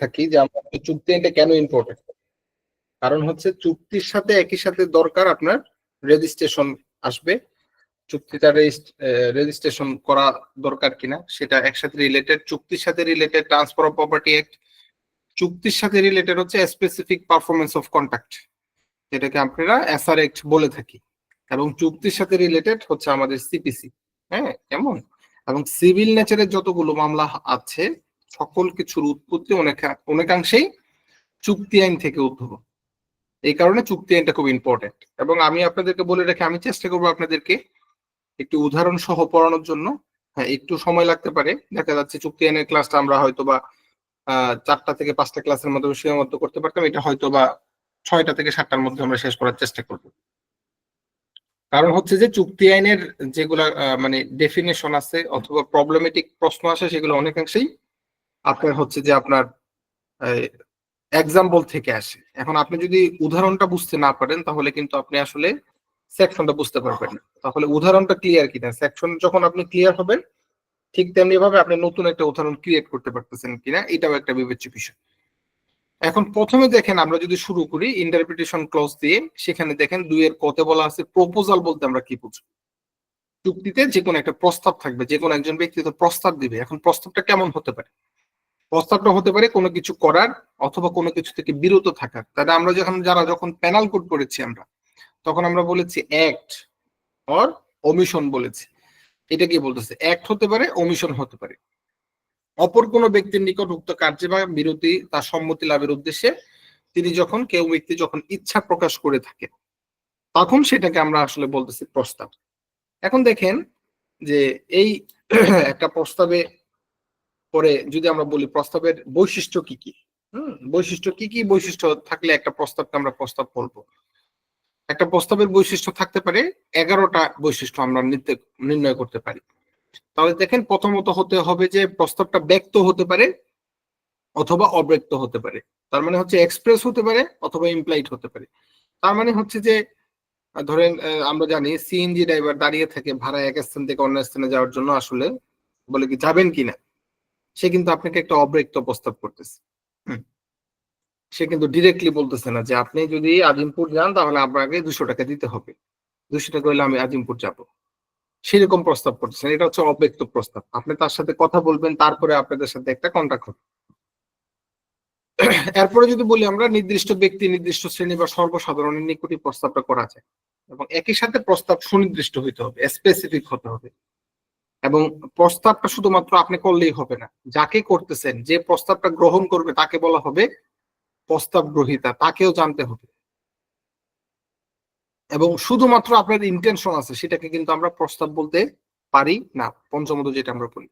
থাকি যে আমাদের চুক্তি আইনটা কেন ইম্পর্টেন্ট। কারণ হচ্ছে চুক্তির সাথে একই সাথে দরকার আপনার রেজিস্ট্রেশন আসবে, চুক্তিটা রেজিস্ট্রেশন করা দরকার কিনা সেটা একসাথে রিলেটেড। চুক্তির সাথে related transfer of property act, চুক্তির সাথে রিলেটেড হচ্ছে স্পেসিফিক পারফরমেন্স অফ কন্ট্রাক্ট, যেটাকে আপনারা এসআর অ্যাক্ট বলে থাকি, এবং চুক্তির সাথে রিলেটেড হচ্ছে আমাদের সিপিসি। হ্যাঁ, কেমন? এবং সিভিল নেচারের যতগুলো মামলা আছে সকল কিছুর উৎপত্তি অনেকাংশেই চুক্তি আইন থেকে উদ্ভব। এই কারণে চুক্তি আইনটা খুব ইম্পর্টেন্ট। এবং আমি আপনাদেরকে বলে রাখি, আমি চেষ্টা করবো আপনাদেরকে একটু উদাহরণ সহ পড়ানোর জন্য। হ্যাঁ, একটু সময় লাগতে পারে, দেখা যাচ্ছে চুক্তি আইনের ক্লাসটা আমরা হয়তো বা 4টা থেকে 5টা ক্লাসের মধ্যে সীমাবদ্ধ করতে পারতাম, এটা হয়তো বা 6টা থেকে 7টার মধ্যে আমরা শেষ করার চেষ্টা করব। কারণ হচ্ছে যে চুক্তি আইনের যেগুলা মানে ডেফিনেশন আছে অথবা প্রবলেমেটিক প্রশ্ন আসে সেগুলো অনেকাংশেই আপনার হচ্ছে যে আপনার এক্সাম্পল থেকে আসে। এখন আপনি যদি উদাহরণটা বুঝতে না পারেন তাহলে কিন্তু আপনি আসলে সেকশনটা বুঝতে পারবেন না। তাহলে উদাহরণটা ক্লিয়ার কিনা, সেকশন যখন আপনি ক্লিয়ার হবেন ঠিক তেমনি ভাবে আপনি নতুন একটা উদাহরণ ক্রিয়েট করতে পারতেছেন কিনা, এটাও একটা বিবেচ্য বিষয়। এখন প্রথমে দেখেন, আমরা যদি শুরু করি ইন্টারপ্রিটেশন ক্লজ দিয়ে, সেখানে দেখেন 2-এর কতে বলা আছে প্রপোজাল বলতে আমরা কি বুঝি। চুক্তিতে যে কোনো একটা প্রস্তাব থাকবে, যে কোনো একজন ব্যক্তি তো প্রস্তাব দিবে। এখন প্রস্তাবটা কেমন হতে পারে? প্রস্তাবটা হতে পারে কোনো কিছু করার অথবা কোনো কিছু থেকে বিরত থাকার। তাহলে আমরা যখন প্যানাল কোড করেছি আমরা, তখন আমরা বলেছি অ্যাক্ট অর ওমিশন বলেছি। এটা কি বলতেছে? অ্যাক্ট হতে পারে, ওমিশন হতে পারে। অপর কোনো ব্যক্তির নিকট উক্ত কার্যে বা বিরতি তার সম্মতি লাভের উদ্দেশ্যে তিনি যখন কেউ ব্যক্তি যখন ইচ্ছা প্রকাশ করে থাকে তখন সেটাকে আমরা আসলে বলতেছি প্রস্তাব। এখন দেখেন যে এই একটা প্রস্তাবে পরে যদি আমরা বলি প্রস্তাবের বৈশিষ্ট্য কি কি, বৈশিষ্ট্য কি কি বৈশিষ্ট্য থাকলে একটা প্রস্তাবকে আমরা প্রস্তাব বলবো। একটা প্রস্তাবের বৈশিষ্ট্য থাকতে পারে 11টা বৈশিষ্ট্য আমরা নির্ণয় করতে পারি। তাহলে দেখেন, প্রথমত হতে হবে যে প্রস্তাবটা ব্যক্ত হতে পারে অথবা অব্যক্ত হতে পারে। তার মানে হচ্ছে এক্সপ্রেস হতে পারে অথবা ইমপ্লাইড হতে পারে। তার মানে হচ্ছে যে ধরেন আমরা জানি সিএনজি ড্রাইভার দাঁড়িয়ে থাকে ভাড়া এক স্থান থেকে অন্য স্থানে যাওয়ার জন্য, আসলে বলে কি যাবেন কিনা, সে কিন্তু আপনাকে একটা অব্যক্ত প্রস্তাব করতেছে। সে কিন্তু ডিরেক্টলি বলতেছে না যে আপনি যদি আজিমপুর যান তাহলে আপনাকে 200 টাকা দিতে হবে, 200 টাকা হলে আমি আজিমপুর যাব, সেরকম প্রস্তাব করতেছেন। এটা হচ্ছে অব্যক্ত প্রস্তাব। আপনি তার সাথে কথা বলবেন, তারপরে আপনাদের সাথে একটা কন্ট্রাক্ট হবে। এরপরে যদি বলি আমরা নির্দিষ্ট ব্যক্তি, নির্দিষ্ট শ্রেণী বা সর্বসাধারণের নিকটই প্রস্তাবটা করা যায়, এবং একই সাথে প্রস্তাব সুনির্দিষ্ট হইতে হবে, স্পেসিফিক হতে হবে। এবং প্রস্তাবটা শুধুমাত্র আপনি করলেই হবে না, যাকে করতেছেন, যে প্রস্তাবটা গ্রহণ করবে তাকে বলা হবে প্রস্তাব গ্রহীতা, তাকেও জানতে হবে। এবং শুধুমাত্র আপনার ইন্টেনশন আছে সেটাকে কিন্তু আমরা প্রস্তাব বলতে পারি না। পঞ্চমত যেটা আমরা বলি,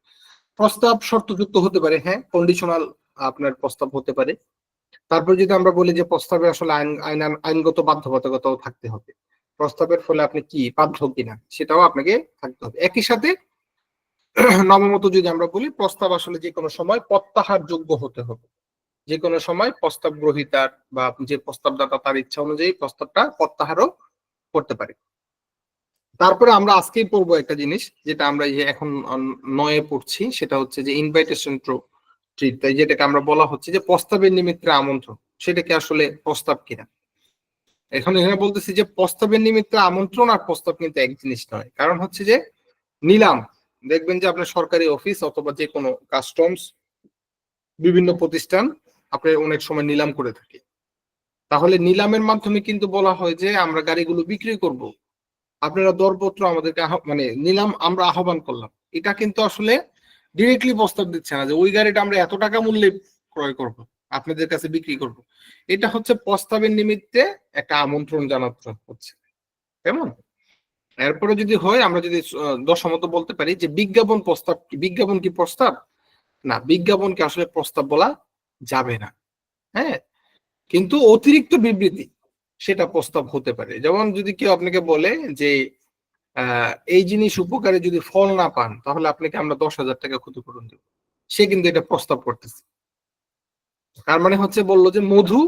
প্রস্তাব শর্তযুক্ত হতে পারে, হ্যাঁ, কন্ডিশনাল আপনার প্রস্তাব হতে পারে। তারপর যদি আমরা বলি যে প্রস্তাবে আসলে আইনগত বাধ্যবাধকতাও থাকতে হবে, প্রস্তাবের ফলে আপনি কি বাধ্য কিনা সেটাও আপনাকে থাকতে হবে। একই সাথে নবমত যদি আমরা বলি, প্রস্তাব আসলে যে কোনো সময় প্রত্যাহার যোগ্য হতে হবে। যে কোনো সময় প্রস্তাব গ্রহীতার বা যে প্রস্তাবদাতা তার ইচ্ছা অনুযায়ী প্রস্তাবটা প্রত্যাহারও করতে পারে। তারপরে আমরা আজকেই পড়বো একটা জিনিস, যেটা আমরা এখন 9-এ পড়ছি, সেটা হচ্ছে যে ইনভাইটেশন টু ট্রিট, যেটাকে আমরা বলা হচ্ছে যে প্রস্তাবের নিমিত্তে আমন্ত্রণ, সেটাকে আসলে প্রস্তাব কিনা। এখানে বলতেছি যে প্রস্তাবের নিমিত্তে আমন্ত্রণ আর প্রস্তাব কিন্তু এক জিনিস নয়। কারণ হচ্ছে যে নিলাম, দেখবেন যে আপনার সরকারি অফিস অথবা যে কোনো কাস্টমস বিভিন্ন প্রতিষ্ঠান আপনার অনেক সময় নিলাম করে থাকে। তাহলে নিলামের মাধ্যমে কিন্তু বলা হয় যে আমরা গাড়িগুলো বিক্রি করব, আপনারা দরপত্র আমাদেরকে মানে নিলাম আমরা আহ্বান করলাম। এটা কিন্তু আসলে ডিরেক্টলি প্রস্তাব দিচ্ছে না যে ওই গাড়িটা আমরা এত টাকা মূল্যে ক্রয় করব, আপনাদের কাছে বিক্রি করব। এটা হচ্ছে প্রস্তাবের নিমিত্তে একটা আমন্ত্রণ জানাতে হচ্ছে, কেমন? এরপরে যদি হয়, আমরা যদি দশমত বলতে পারি যে বিজ্ঞাপন প্রস্তাব কি, বিজ্ঞাপন কি প্রস্তাব? না, বিজ্ঞাপনকে আসলে প্রস্তাব বলা যাবে না। হ্যাঁ, কিন্তু অতিরিক্ত বিবৃতি সেটা প্রস্তাব হতে পারে। যেমন যদি কেউ আপনাকে বলে যে এই জিনিস উপকারে যদি ফল না পান তাহলে আপনাকে আমরা 10,000 টাকা ক্ষতিপূরণ দেব, সে কিন্তু এটা প্রস্তাব করতেছে। তার মানে হচ্ছে বললো যে মধু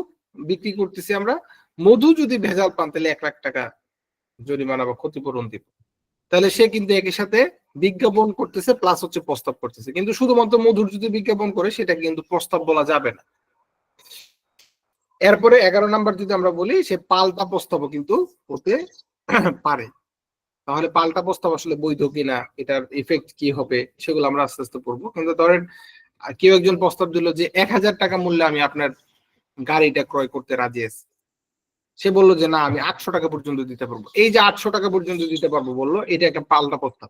বিক্রি করতেছি আমরা, মধু যদি ভেজাল পান তাহলে 1,00,000 টাকা জরিমানা বা ক্ষতিপূরণ দিব। তাহলে সে কিন্তু একই সাথে বিজ্ঞাপন করতেছে প্লাস হচ্ছে প্রস্তাব করতেছে। কিন্তু শুধুমাত্র মধুর যদি বিজ্ঞাপন করে সেটা কিন্তু প্রস্তাব বলা যাবে না। এরপরে 11 নাম্বার যদি আমরা বলি, সে পাল্টা প্রস্তাবও কিন্তু হতে পারে। তাহলে পাল্টা প্রস্তাব আসলে বৈধ কিনা, এটার ইফেক্ট কি হবে, সেগুলো আমরা আস্তে আস্তে পড়বো। কিন্তু ধরেন কেউ একজন প্রস্তাব দিল যে 1000 টাকা মূল্যে আমি আপনার গাড়িটা ক্রয় করতে রাজি আছি। সে বললো যে না, আমি 800 টাকা পর্যন্ত দিতে পারবো। এই যে 800 টাকা পর্যন্ত দিতে পারবো বললো, এটা একটা পাল্টা প্রস্তাব।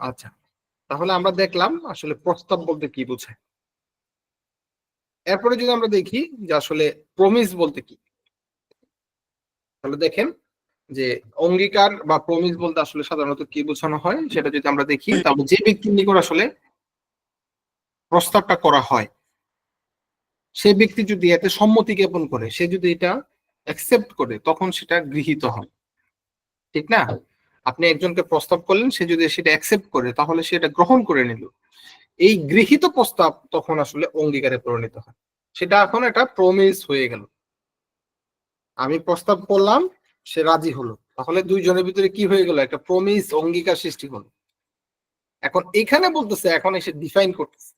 আচ্ছা, তাহলে আমরা দেখলাম আসলে প্রস্তাব বলতে কি বোঝায়। এরপরে যদি আমরা দেখি যে আসলে প্রমিস বলতে কি, তাহলে দেখেন যে অঙ্গীকার বা প্রমিস বলতে আসলে সাধারণত কি বোঝানো হয় সেটা যদি আমরা দেখি, তাহলে যে ব্যক্তির নিকট আসলে প্রস্তাবটা করা হয়, সে ব্যক্তি যদি এতে সম্মতি জ্ঞাপন করে, সে যদি এটা অ্যাকসেপ্ট করে, তখন সেটা গৃহীত হয়। ঠিক না? আপনি একজনকে প্রস্তাব করলেন, সে যদি সেটা অ্যাকসেপ্ট করে, তাহলে সেটা গ্রহণ করে নিল। এই গৃহীত প্রস্তাব তখন আসলে অঙ্গীকারে পরিণত হয়। সেটা এখন একটা প্রমিস হয়ে গেল। আমি প্রস্তাব করলাম, সে রাজি হলো, তাহলে দুইজনের ভিতরে কি হয়ে গেল, একটা প্রমিস, অঙ্গীকার সৃষ্টি হলো। এখন এখানে বলতেছে, এখন এসে ডিফাইন করতেছে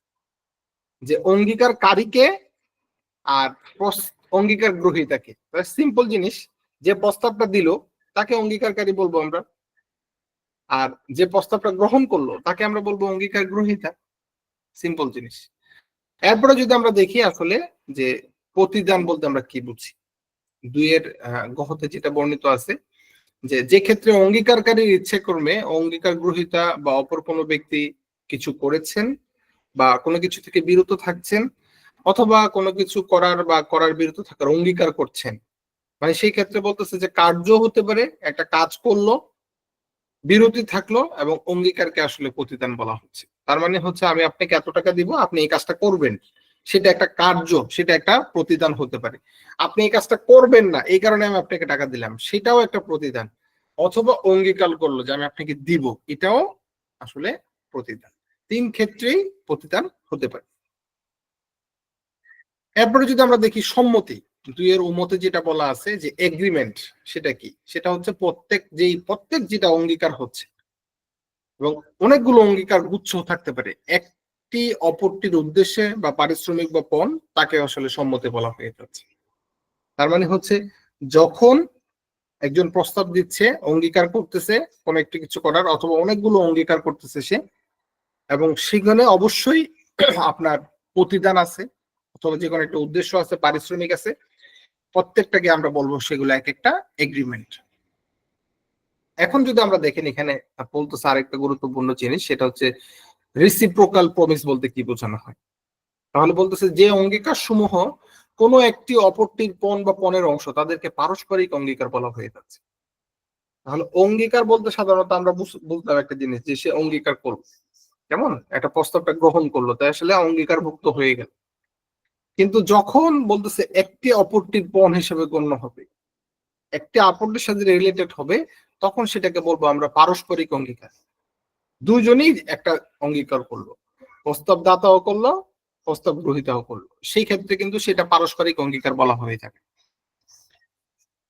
যে অঙ্গীকারকারীকে আর অঙ্গীকার গ্রহীতাকে। সিম্পল জিনিস, যে প্রস্তাবটা দিল তাকে অঙ্গীকারকারী বলবো আমরা, আর যে প্রস্তাবটা গ্রহণ করলো তাকে আমরা বলবো অঙ্গীকার গ্রহীতা। সিম্পল জিনিস। এরপরে যদি আমরা দেখি আসলে যে প্রতিদান বলতে আমরা কি বুঝি, 2 এর গহতে যেটা বর্ণিত আছে যে যে ক্ষেত্রে অঙ্গীকারকারীর ইচ্ছে কর্মে অঙ্গীকার গ্রহীতা বা অপর কোনো ব্যক্তি কিছু করেছেন বা কোনো কিছু থেকে বিরত থাকছেন, অথবা কোনো কিছু করার বা করার বিরত থাকার অঙ্গীকার করছেন, মানে সেই ক্ষেত্রে বলতেছে যে কার্য হতে পারে, একটা কাজ করলো, বিরতি থাকলো, এবং অঙ্গীকারকে আসলে প্রতিদান বলা হচ্ছে। তার মানে হচ্ছে আমি আপনাকে এত টাকা দিব, আপনি এই কাজটা করবেন, সেটা একটা কার্য, সেটা একটা প্রতিদান হতে পারে। আপনি এই কাজটা করবেন না, এই কারণে আমি আপনাকে টাকা দিলাম, সেটাও একটা প্রতিদান। অথবা অঙ্গীকার করলো যে আমি আপনাকে দিব, এটাও আসলে প্রতিদান। 3 ক্ষেত্রেই প্রতিদান হতে পারে। এরপরে যদি আমরা দেখি সম্মতি, 2 এর উমতে যেটা বলা আছে যে এগ্রিমেন্ট, সেটা কি, সেটা হচ্ছে প্রত্যেক যেটা অঙ্গীকার হচ্ছে, এবং অনেকগুলো অঙ্গীকার গুচ্ছ থাকতে পারে, একটি অপরটির উদ্দেশ্যে বা পারিশ্রমিক বা পণ, তাকে আসলে সম্মতি বলা হয়ে যাচ্ছে। তার মানে হচ্ছে যখন একজন প্রস্তাব দিচ্ছে, অঙ্গীকার করতেছে কোন একটি কিছু করার, অথবা অনেকগুলো অঙ্গীকার করতেছে সে, এবং সেখানে অবশ্যই আপনার প্রতিদান আছে, অথবা যে কোনো একটা উদ্দেশ্য আছে, পারিশ্রমিক আছে, প্রত্যেকটাকে আমরা বলবো সেগুলো এক একটা এগ্রিমেন্ট। এখন যদি আমরা দেখেন, এখানে বলতেছে আরেকটা গুরুত্বপূর্ণ জিনিস, সেটা হচ্ছে রিসিপ্রোকাল প্রমিস বলতে কি বোঝানো হয়। তাহলে বলতেছে যে অঙ্গীকার সমূহ কোন একটি অপরটির পণ বা পণের অংশ, তাদেরকে পারস্পরিক অঙ্গীকার বলা হয়ে যাচ্ছে। তাহলে অঙ্গীকার বলতে সাধারণত আমরা বুঝলাম একটা জিনিস, যে সে অঙ্গীকার করলো, কেমন একটা প্রস্তাবটা গ্রহণ করলো, তাই আসলে অঙ্গীকারভুক্ত হয়ে গেল। কিন্তু যখন বলতেছে একটি অপরটির পণ হিসেবে গণ্য হবে, একটি অপরটির সাথে রিলেটেড হবে, তখন সেটাকে বলবো আমরা পারস্পরিক অঙ্গীকার। দুইজনেই একটা অঙ্গীকার করলো, প্রস্তাব দাতাও করলো, প্রস্তাব গ্রহীতাও করলো, সেই ক্ষেত্রে কিন্তু সেটা পারস্পরিক অঙ্গীকার বলা হয়ে থাকে।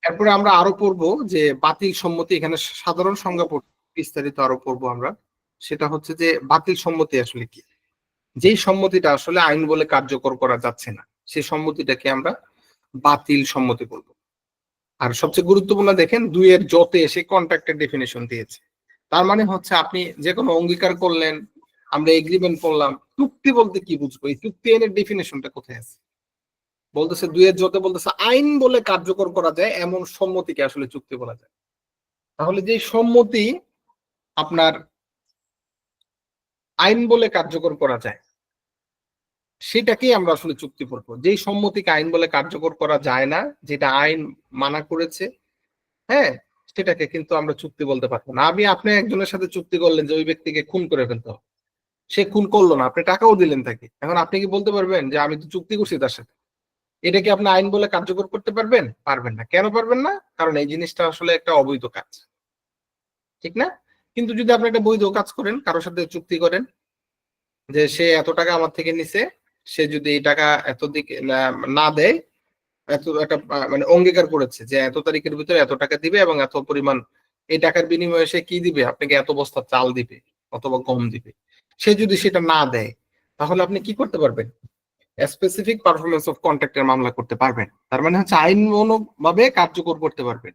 এরপরে আমরা আরো পড়বো যে বাতিল সম্মতি, এখানে সাধারণ সংজ্ঞা বিস্তারিত আরো পড়বো আমরা। সেটা হচ্ছে যে বাতিল সম্মতি আসলে কি, যেই সম্মতিটা আসলে আইন বলে কার্যকর করা যাচ্ছে না, সেই সম্মতিটাকে আমরা বাতিল সম্মতি বলবো। আর সবচেয়ে গুরুত্বপূর্ণ দেখেন, 2 এর জতে এসে কন্ট্রাক্টের ডেফিনেশন দিয়েছে। তার মানে হচ্ছে আপনি যে কোনো অঙ্গীকার করলেন, আমরা এগ্রিমেন্ট করলাম, চুক্তি বলতে কি বুঝবো, এই চুক্তি আইনের ডেফিনেশনটা কোথায় আছে? বলতেছে 2 এর জতে বলতেছে আইন বলে কার্যকর করা যায় এমন সম্মতিকে আসলে চুক্তি বলা যায়। তাহলে যে সম্মতি আপনার আইন বলে কার্যকর করা যায়, সেটাকেই আমরা আসলে চুক্তি বলবো। যেই সম্মতিকে আইন বলে কার্যকর করা যায় না, যেটা আইন মানা করেছে, হ্যাঁ, সেটাকে কিন্তু আমরা চুক্তি বলতে পারবো না। আপনি একজনের সাথে চুক্তি করলেন যে ওই ব্যক্তিকে খুন করে ফেলতে হবে, সে খুন করলো না, আপনি টাকাও দিলেন তাকে, এখন আপনি কি বলতে পারবেন যে আমি তো চুক্তি করছি তার সাথে? এটা কি আপনি আইন বলে কার্যকর করতে পারবেন? পারবেন না। কেন পারবেন না? কারণ এই জিনিসটা আসলে একটা অবৈধ কাজ, ঠিক না? কিন্তু যদি আপনি একটা বৈধ কাজ করেন, কারোর সাথে চুক্তি করেন যে সে এত টাকা আমার থেকে নিছে, সে যদি এই টাকা এত দিকে না দেয়, এত একটা মানে অঙ্গীকার করেছে যে এত তারিখের ভিতরে এত টাকা দিবে, এবং এত পরিমাণ এই টাকার বিনিময়ে সে কি দিবে, আপনাকে এত বস্তা চাল দিবে অথবা গম দিবে। সে যদি সেটা না দেয়, তাহলে আপনি কি করতে পারবেন? স্পেসিফিক পারফরমেন্স অফ কন্ট্রাক্টের মামলা করতে পারবেন। তার মানে হচ্ছে আইনভাবে কার্যকর করতে পারবেন।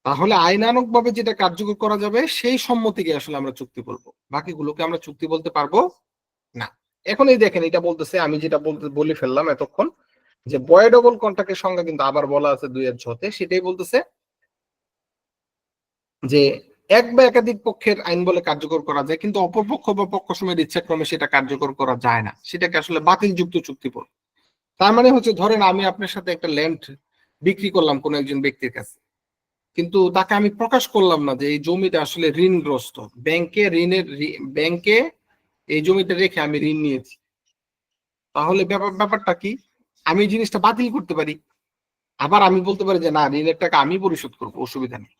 তাহলে আইনানুগ ভাবে যেটা কার্যকর করা যাবে সেই সম্মতিকে আসলে আমরা চুক্তি বলবো, বাকিগুলোকে আমরা চুক্তি বলতে পারবো না। এখন এই দেখেন, এটা বলতেছে, আমি যেটা বলে ফেললাম এতক্ষণ, যে ভয়েডেবল কন্ট্রাক্টের সংজ্ঞা কিন্তু আবার বলা আছে 2-6-তে, সেটাই বলতেছে যে এক বা একাধিক পক্ষের আইন বলে কার্যকর করা যায়, কিন্তু অপরপক্ষ বা পক্ষ সময়ের ইচ্ছাক্রমে সেটা কার্যকর করা যায় না, সেটাকে আসলে বাতিলযুক্ত চুক্তি বলে। তার মানে হচ্ছে, ধরেন আমি আপনার সাথে একটা ল্যান্ড বিক্রি করলাম কোন একজন ব্যক্তির কাছে, কিন্তু তাকে আমি প্রকাশ করলাম না যে এই জমিটা আসলে ঋণগ্রস্ত, ব্যাংকে এই জমিটা রেখে আমি ঋণ নিয়েছি। তাহলে ব্যাপারটা কি, আমি এই জিনিসটা বাতিল করতে পারি, আবার আমি বলতে পারি যে না, ঋণের টাকা আমি পরিশোধ করবো, অসুবিধা নেই,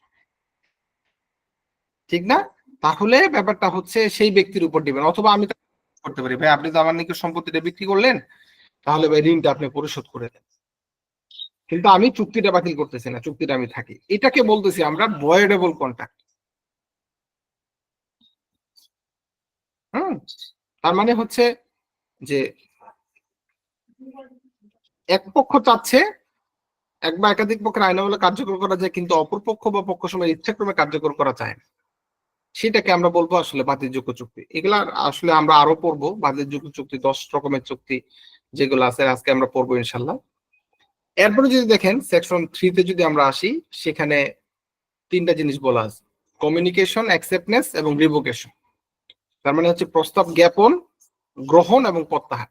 ঠিক না? তাহলে ব্যাপারটা হচ্ছে সেই ব্যক্তির উপর ডিপেন্ড। অথবা আমি করতে পারি, ভাই আপনি তো আমার নিকট সম্পত্তিটা বিক্রি করলেন, তাহলে ভাই ঋণটা আপনি পরিশোধ করে দেন, কিন্তু আমি চুক্তিটা বাতিল করতেছি না, চুক্তিটা আমি থাকি। এটাকে বলতেছি আমরা ভয়েডেবল কন্ট্রাক্ট। হুম, তার মানে হচ্ছে যে এক পক্ষ চাচ্ছে এক বা একাধিক পক্ষের আইনানুগ কার্যকর করা যায়, কিন্তু অপর পক্ষ বা পক্ষ সময়ের ইচ্ছাক্রমে কার্যকর করা যায় না, সেটাকে আমরা বলবো আসলে বাতিলযোগ্য চুক্তি। এগুলা আসলে আমরা আরো পড়বো, বাতিলযোগ্য চুক্তি 10 রকমের চুক্তি যেগুলো আছে, আজকে আমরা পড়বো ইনশাল্লাহ। এরপরে যদি দেখেন সেকশন 3-তে যদি আমরা আসি, সেখানে 3টা জিনিস বলা আছে: কমিউনিকেশন, অ্যাকসেপ্টেন্স এবং রিভোকেশন। তার মানে হচ্ছে প্রস্তাব জ্ঞাপন, গ্রহণ এবং প্রত্যাহার।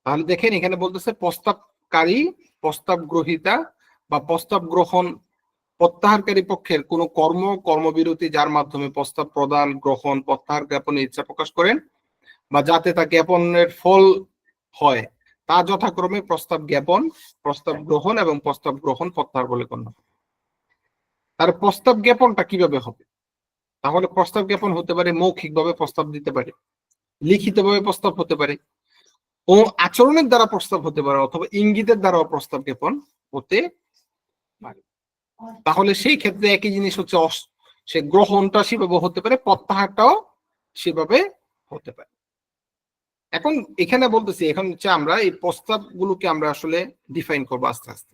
তাহলে দেখেন এখানে বলতেছে প্রস্তাবকারী, প্রস্তাব গ্রহীতা বা প্রস্তাব গ্রহণ প্রত্যাহারকারী পক্ষের কোন কর্মবিরতি যার মাধ্যমে প্রস্তাব প্রদান, গ্রহণ, প্রত্যাহার জ্ঞাপনের ইচ্ছা প্রকাশ করেন বা যাতে তা জ্ঞাপনের ফল হয়, তা যথাক্রমে প্রস্তাব জ্ঞাপন, প্রস্তাব গ্রহণ এবং প্রস্তাব গ্রহণ প্রত্যাহার বলে গণ্য। তার প্রস্তাব জ্ঞাপনটা কিভাবে হবে? তাহলে প্রস্তাব জ্ঞাপন হতে পারে মৌখিকভাবে প্রস্তাব দিতে পারে, লিখিতভাবে প্রস্তাব হতে পারে, ও আচরণের দ্বারা প্রস্তাব হতে পারে, অথবা ইঙ্গিতের দ্বারাও প্রস্তাব জ্ঞাপন হতে পারে। তাহলে সেই ক্ষেত্রে একই জিনিস হচ্ছে, সে গ্রহণটা সেভাবে হতে পারে, প্রত্যাহারটাও সেভাবে হতে পারে। এখন এখানে বলতেছি, এখন হচ্ছে আমরা এই প্রস্তাবগুলোকে আমরা আসলে ডিফাইন করবো আস্তে আস্তে।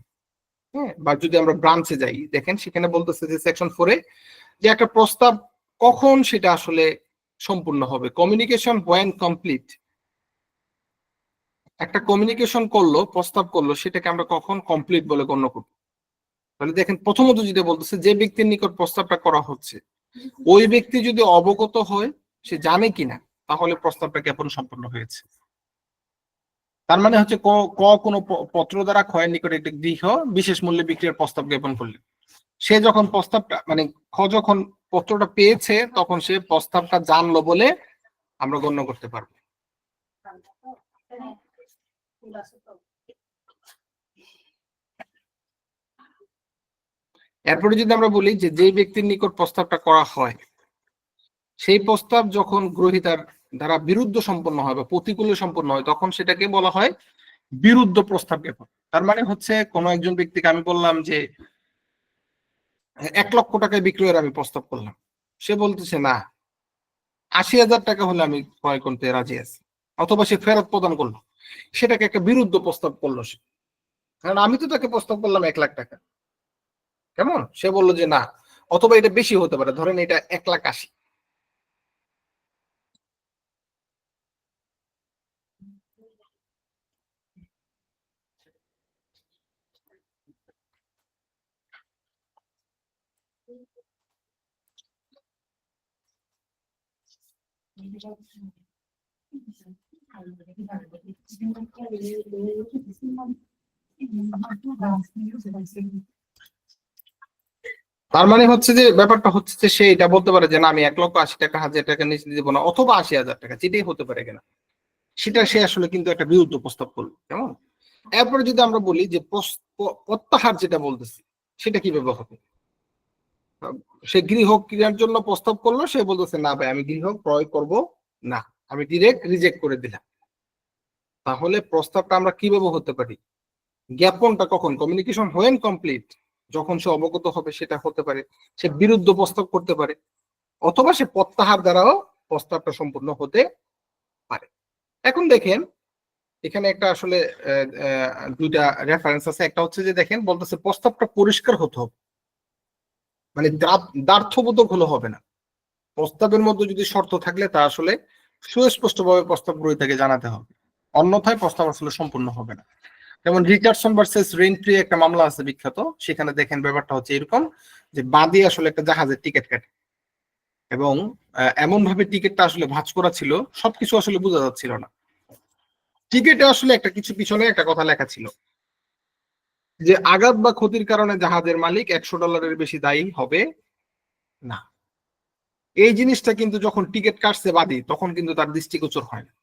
হ্যাঁ, বা যদি আমরা ব্রাঞ্চে যাই, দেখেন সেখানে বলতেছে যে সেকশন 4-এ যে একটা প্রস্তাব কখন সেটা আসলে সম্পূর্ণ হবে। কমিউনিকেশন হোয়েন কমপ্লিট, একটা কমিউনিকেশন করলো, প্রস্তাব করলো, সেটাকে আমরা কখন কমপ্লিট বলে গণ্য করব। তাহলে দেখেন প্রথমত যেটা বলতেছে, যে ব্যক্তির নিকট প্রস্তাবটা করা হচ্ছে ওই ব্যক্তি যদি অবগত হয়, সে জানে কিনা, তাহলে প্রস্তাবটা জ্ঞাপন সম্পন্ন হয়েছে। তার মানে হচ্ছে কোনো পত্র দ্বারা ক্ষয়ের নিকট একটি গৃহ বিশেষ মূল্যে বিক্রির প্রস্তাব জ্ঞাপন করলে, সে যখন প্রস্তাবটা মানে যখন পত্রটা পেয়েছে, তখন সে প্রস্তাবটা জানলো বলে আমরা গণ্য করতে পারবো। এরপরে যদি আমরা বলি যে যে ব্যক্তির নিকট প্রস্তাবটা করা হয়, সেই প্রস্তাব যখন গ্রহীতার দ্বারা বিরুদ্ধ সম্পন্ন হয় বা প্রতিকূলে সম্পন্ন হয়, তখন সেটাকে বলা হয় বিরুদ্ধ প্রস্তাব জ্ঞাপন। তার মানে হচ্ছে কোনো একজন ব্যক্তিকে আমি বললাম যে 1,00,000 টাকায় বিক্রয়ের আমি প্রস্তাব করলাম, সে বলতেছে না, 80,000 টাকা হলে আমি ক্রয় করতে রাজি আছি, অথবা সে ফেরত প্রদান করলো, সেটাকে একটা বিরুদ্ধ প্রস্তাব করলো সে। কারণ আমি তো তাকে প্রস্তাব করলাম 1,00,000 টাকা, কেমন, সে বললো যে না, অথবা এটা বেশি হতে পারে, ধরেন এটা 1,80,000। তার মানে হচ্ছে যে ব্যাপারটা হচ্ছে যে সে এটা বলতে পারে যে না, আমি 1,80,000 টাকা, 1,000 টাকা নিচে দিব না, অথবা 80,000 টাকা, যেটাই হতে পারে কিনা, সেটা সে আসলে কিন্তু একটা বিরুদ্ধ প্রস্তাব করলো, কেমন। এরপরে যদি আমরা বলি যে প্রত্যাহার যেটা বলতেছি, সেটা কিভাবে হবে? সে গৃহ ক্রিয়ার জন্য প্রস্তাব করলো, সে বলতেছে না ভাই, আমি গৃহ ক্রয় করব না, আমি ডিরেক্ট রিজেক্ট করে দিলাম। তাহলে প্রস্তাবটা আমরা কিভাবে হতে পারি? জ্ঞাপনটা কখন? কমিউনিকেশন হোয়েন কমপ্লিট, যখন সে অবগত হবে, সেটা হতে পারে। সে বিরুদ্ধ প্রস্তাব করতে পারে, অথবা সে প্রত্যাহার দ্বারাও প্রস্তাবটা সম্পূর্ণ হতে পারে। এখন দেখেন এখানে একটা আসলে দুইটা রেফারেন্স আছে। একটা হচ্ছে যে দেখেন বলতেছে প্রস্তাবটা পরিষ্কার হতে হবে, মানে দ্ব্যর্থবোধক হলে হবে না। প্রস্তাবের মধ্যে যদি শর্ত থাকলে তা আসলে সুস্পষ্টভাবে প্রস্তাব গ্রহীতাকে জানাতে হবে, অন্যথায় প্রস্তাব আসলে সম্পূর্ণ হবে না। যেমন রিচার্ডসন ভার্সেস রেন্ট্রি একটা মামলা আছে বিখ্যাত, সেখানে দেখেন ব্যাপারটা হচ্ছে এরকম যে বাদী আসলে একটা জাহাজের টিকিট কাটে এবং এমন ভাবে টিকিটটা আসলে ভাঁজ করা ছিল সবকিছু আসলে বোঝা যাচ্ছিল না। টিকিটে আসলে একটা কিছু পিছনে একটা কথা লেখা ছিল যে আঘাত বা ক্ষতির কারণে জাহাজের মালিক $100 বেশি দায়ী হবে না। এই জিনিসটা কিন্তু যখন টিকিট কাটছে বাদী তখন কিন্তু তার দৃষ্টিগোচর হয় না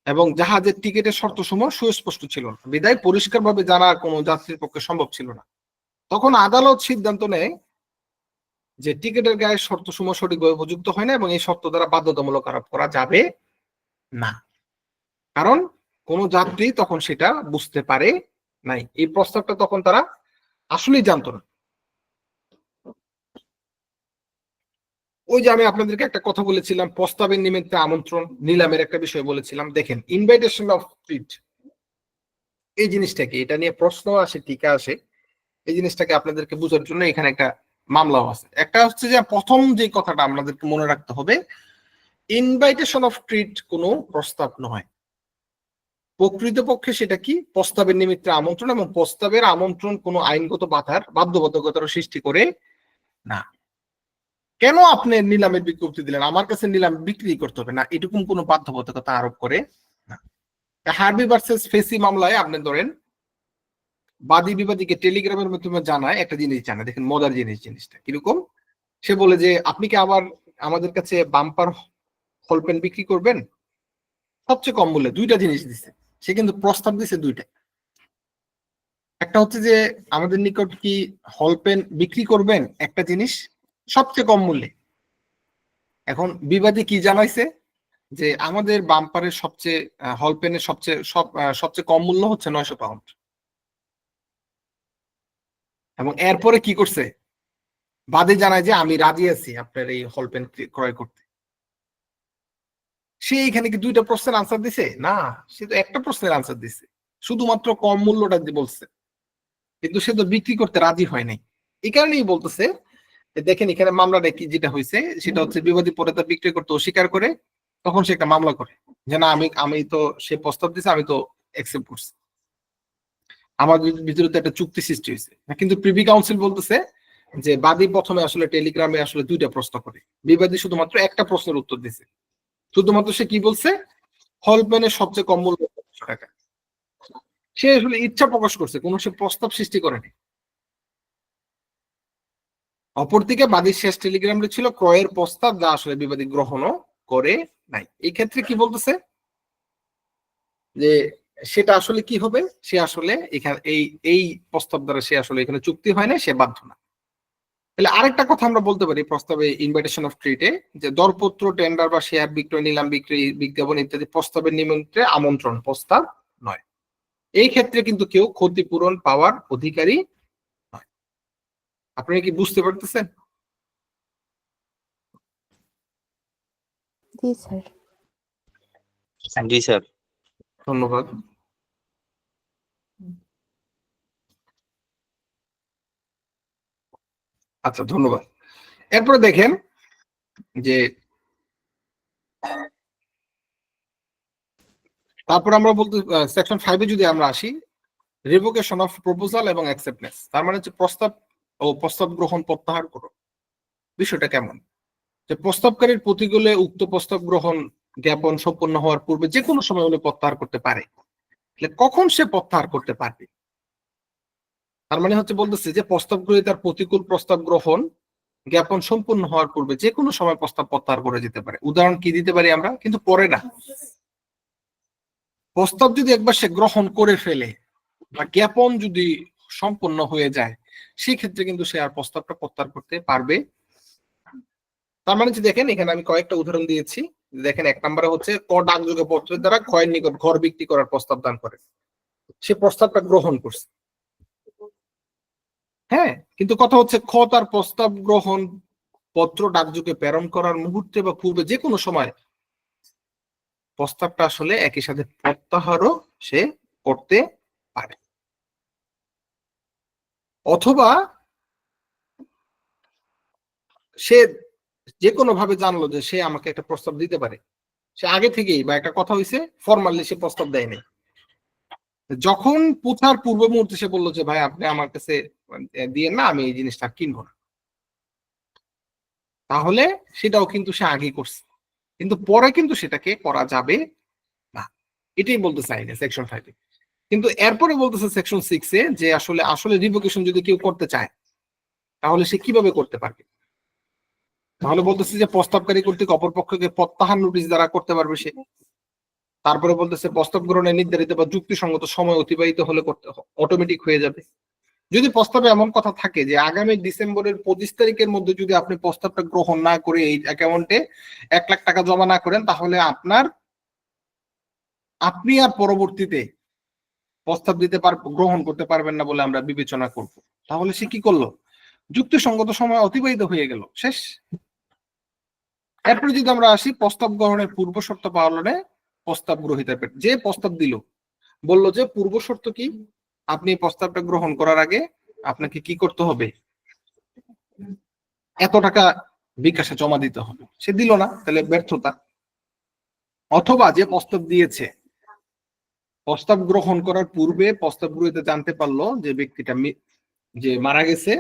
এবং জাহাজের টিকিটের শর্ত সমূহ সুস্পষ্ট ছিল না, বিদায় পরিষ্কারভাবে জানা কোনো যাত্রীর পক্ষে সম্ভব ছিল না। তখন আদালত সিদ্ধান্ত নেয় যে টিকিটের গায়ে শর্ত সমূহ সঠিকভাবে উপযুক্ত হয় না এবং এই শর্ত দ্বারা বাধ্যতামূলক আরোপ করা যাবে না, কারণ কোন যাত্রী তখন সেটা বুঝতে পারে নাই। এই প্রস্তাবটা তখন তারা আসলেই জানতো না। ওই যে আমি আপনাদেরকে একটা কথা বলেছিলাম প্রস্তাবের নিমিত্তে আমন্ত্রণ, নিলামের একটা বিষয় বলেছিলাম। দেখেন ইনভাইটেশন অফ ট্রিট এই জিনিসটাকে, এটা নিয়ে প্রশ্ন আসে, টিকা আসে, এই জিনিসটাকে আপনাদেরকে বোঝার জন্য এখানে একটা মামলাও আছে। একটা হচ্ছে যে প্রথম যে কথাটা আপনাদেরকে মনে রাখতে হবে, ইনভাইটেশন অফ ট্রিট কোনো প্রস্তাব নয়। প্রকৃতপক্ষে সেটা কি? প্রস্তাবের নিমিত্তে আমন্ত্রণ, এবং প্রস্তাবের আমন্ত্রণ কোনো আইনগত বাধার বাধ্যবাধকতার সৃষ্টি করে না। কেন আপনি নিলামের বিজ্ঞপ্তি দিলেন, আমার কাছে নিলাম বিক্রি করতে হবে না, এরকম কোনো বাধ্যবাধকতা আরোপ করে না। হার্বি ভার্সেস ফেসি মামলায় আপনি ধরেন বাদী বিবাদীকে টেলিগ্রামের মাধ্যমে জানায় একটা জিনিস, জানায় দেখেন মজার জিনিসটা কিরকম। সে বলে যে আপনি কি আবার আমাদের কাছে বাম্পার হলপেন বিক্রি করবেন সবচেয়ে কম মূল্যে। দুইটা জিনিস দিছে, সে কিন্তু প্রস্তাব দিছে দুইটা। একটা হচ্ছে যে আমাদের নিকট কি হলপেন বিক্রি করবেন একটা জিনিস সবচেয়ে কম মূল্যে। এখন বিবাদী কি জানাইছে যে আমাদের বাম্পারের সবচেয়ে হলপেনের সবচেয়ে কম মূল্য হচ্ছে £900। এবং এরপরে কি করছে, বাদী জানায় যে আমি রাজি আছি আপনার এই হলপেন ক্রয় করতে। সে এখানে কি দুইটা প্রশ্নের আনসার দিছে? না, সে তো একটা প্রশ্নের আনসার দিছে, শুধুমাত্র কম মূল্যটা বলছে, কিন্তু সে তো বিক্রি করতে রাজি হয় নাই। এই কারণেই বলতেছে দেখেন এখানে মামলাটা কি যেটা হয়েছে সেটা হচ্ছে বিবাদী পরে তার বিক্রি করতে অস্বীকার করে, তখন সে একটা মামলা করে যে না আমি তো সে প্রস্তাব দিছে আমি তো অ্যাকসেপ্ট করছি, আমাদের ভিতরে তো একটা চুক্তি সৃষ্টি হয়েছে। কিন্তু প্রিভি কাউন্সিল বলতেছে যে বাদী প্রথমে আসলে টেলিগ্রামে আসলে দুইটা প্রশ্ন করে, বিবাদী শুধুমাত্র একটা প্রশ্নের উত্তর দিছে। শুধুমাত্র সে কি বলছে, হলপেনের সবচেয়ে কম মূল্য টাকা। সে আসলে ইচ্ছা প্রকাশ করছে, কোন সে প্রস্তাব সৃষ্টি করেনি। অপরদিকে বাদীর শেষ টেলিগ্রামটি ছিল ক্রয়ের প্রস্তাব, যা আসলে বিবাদী গ্রহণও করে নাই। এই ক্ষেত্রে কি বলতেছে যে সেটা আসলে কি হবে, সে আসলে এখানে এই এই প্রস্তাব দ্বারা সে আসলে এখানে চুক্তি হয় না, সে বাধ্য না। তাহলে আরেকটা কথা আমরা বলতে পারি প্রস্তাবে ইনভাইটেশন অফ ট্রিটে, যে দরপত্র, টেন্ডার বা শেয়ার বিক্রয়, নিলাম বিক্রয়, বিজ্ঞাপন ইত্যাদি প্রস্তাবের নিমন্ত্রণে আমন্ত্রণ প্রস্তাব নয়। এই ক্ষেত্রে কিন্তু কেউ ক্ষতিপূরণ পাওয়ার অধিকারী নয়। আপনারা কি বুঝতে পারতেছেন? জি স্যার। জি স্যার। ধন্যবাদ। আচ্ছা, ধন্যবাদ। এরপরে দেখেন যে তারপর আমরা বলতে সেকশন 5 যদি আমরা আসি, রিভোকেশন অফ প্রপোজাল এবং অ্যাকসেপ্টেন্স, তার মানে হচ্ছে প্রস্তাব ও প্রস্তাব গ্রহণ প্রত্যাহার করো। বিষয়টা কেমন, যে প্রস্তাবকারীর প্রতিকূলে উক্ত প্রস্তাব গ্রহণ জ্ঞাপন সম্পন্ন হওয়ার পূর্বে যে কোনো সময় উনি প্রত্যাহার করতে পারে। কখন সে প্রত্যাহার করতে পারবে? তার মানে হচ্ছে বলতেছে যে প্রস্তাব গ্রহীতার প্রতিকূল প্রস্তাব গ্রহণ জ্ঞাপন সম্পূর্ণ হওয়ার পূর্বে যে কোনো সময় প্রস্তাব প্রত্যাহার করে যেতে পারে। উদাহরণ কি দিতে পারি আমরা, কিন্তু পরে না। প্রস্তাব যদি একবার সে গ্রহণ করে ফেলে বা জ্ঞাপন যদি সম্পন্ন হয়ে যায়, সেক্ষেত্রে কিন্তু সে আর প্রস্তাবটা প্রত্যাহার করতে পারবে। তার মানে যে দেখেন এখানে আমি কয়েকটা উদাহরণ দিয়েছি। দেখেন এক নম্বরে হচ্ছে ক ডাকযোগে পত্রের দ্বারা ক্ষয়ের নিকট ঘর বিক্রি করার প্রস্তাব দান করে, সে প্রস্তাবটা গ্রহণ করছে। হ্যাঁ, কিন্তু কথা হচ্ছে খ তার প্রস্তাব গ্রহণ পত্র ডাকযোগে প্রেরণ করার মুহূর্তে বা পূর্বে যে কোনো সময় প্রস্তাবটা আসলে একই সাথে প্রত্যাহারও সে করতে পারে, অথবা সে যে কোনো ভাবে জানলো যে সে আমাকে একটা প্রস্তাব দিতে পারে, সে আগে থেকেই বা একটা কথা হয়েছে ফরমালি সে প্রস্তাব দেয়নি, যখন পুথার পূর্ব মুহূর্তে সে বললো যে ভাই আপনি আমার কাছে দিয়ে না, আমি এই জিনিসটা কিনবো না, তাহলে সেটাও কিন্তু সে আগেই করছে, কিন্তু পরে কিন্তু সেটাকে করা যাবে না, এটাই বলতে চাই না সেকশন 5-এ। কিন্তু এরপরে বলতেছে সেকশন 6-এ যে আসলে আসলে রিভোকেশন যদি কেউ করতে চায় তাহলে সে কিভাবে করতে পারবে। তাহলে বলতেছে যে প্রস্তাবকারী কর্তৃক অপরপক্ষকে প্রত্যাহার নোটিশ দ্বারা করতে পারবে সে। তারপরে বলতেছে প্রস্তাব গ্রহণের নির্ধারিত বা যুক্তিসঙ্গত সময় অতিবাহিত হলে করতে অটোমেটিক হয়ে যাবে। যদি প্রস্তাবে এমন কথা থাকে যে আগামী ডিসেম্বরের 25 তারিখের মধ্যে যদি আপনি প্রস্তাবটা গ্রহণ না করে এই অ্যাকাউন্টে 1 লাখ টাকা জমা না করেন, তাহলে আপনি আর পরবর্তীতে প্রস্তাব দিতে গ্রহণ করতে পারবেন না বলে আমরা বিবেচনা করব। তাহলে সে কি করলো? যুক্তিসঙ্গত সময় অতিবাহিত হয়ে গেল, শেষ। এরপরে যদি আমরা আসি প্রস্তাব গ্রহণের পূর্ব শর্ত পালনে প্রস্তাব গ্রহীতার যে প্রস্তাব দিল বলল যে পূর্ব শর্ত কি, আপনি প্রস্তাবটা গ্রহণ করার আগে আপনাকে কি করতে হবে, এত টাকা বিকাশে জমা দিতে হবে, সে দিল না, তাহলে ব্যর্থতা। অথবা যে প্রস্তাব দিয়েছে প্রস্তাব গ্রহণ করার পূর্বে প্রস্তাব গ্রহীতা জানতে পারলো যে ব্যক্তিটা যে মারা গেছে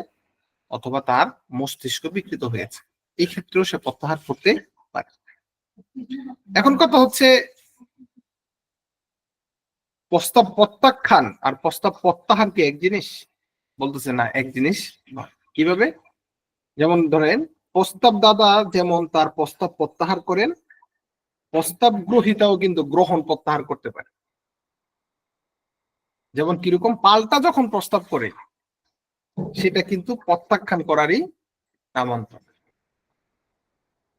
অথবা তার মস্তিষ্ক বিকৃত হয়েছে, এই ক্ষেত্রেও সে প্রত্যাহার করতে পারে। এখন কথা হচ্ছে প্রস্তাব প্রত্যাখ্যান আর প্রস্তাব প্রত্যাহার কি এক জিনিস? বলতেছে না, এক জিনিস নয়। কিভাবে? যেমন ধরেন প্রস্তাব দাতা যেমন তার প্রস্তাব প্রত্যাহার করেন, প্রস্তাব গ্রহীতাও কিন্তু গ্রহণ প্রত্যাহার করতে পারে। যেমন কিরকম, পাল্টা যখন প্রস্তাব করে সেটা কিন্তু প্রত্যাখ্যান করারই নামান্তর।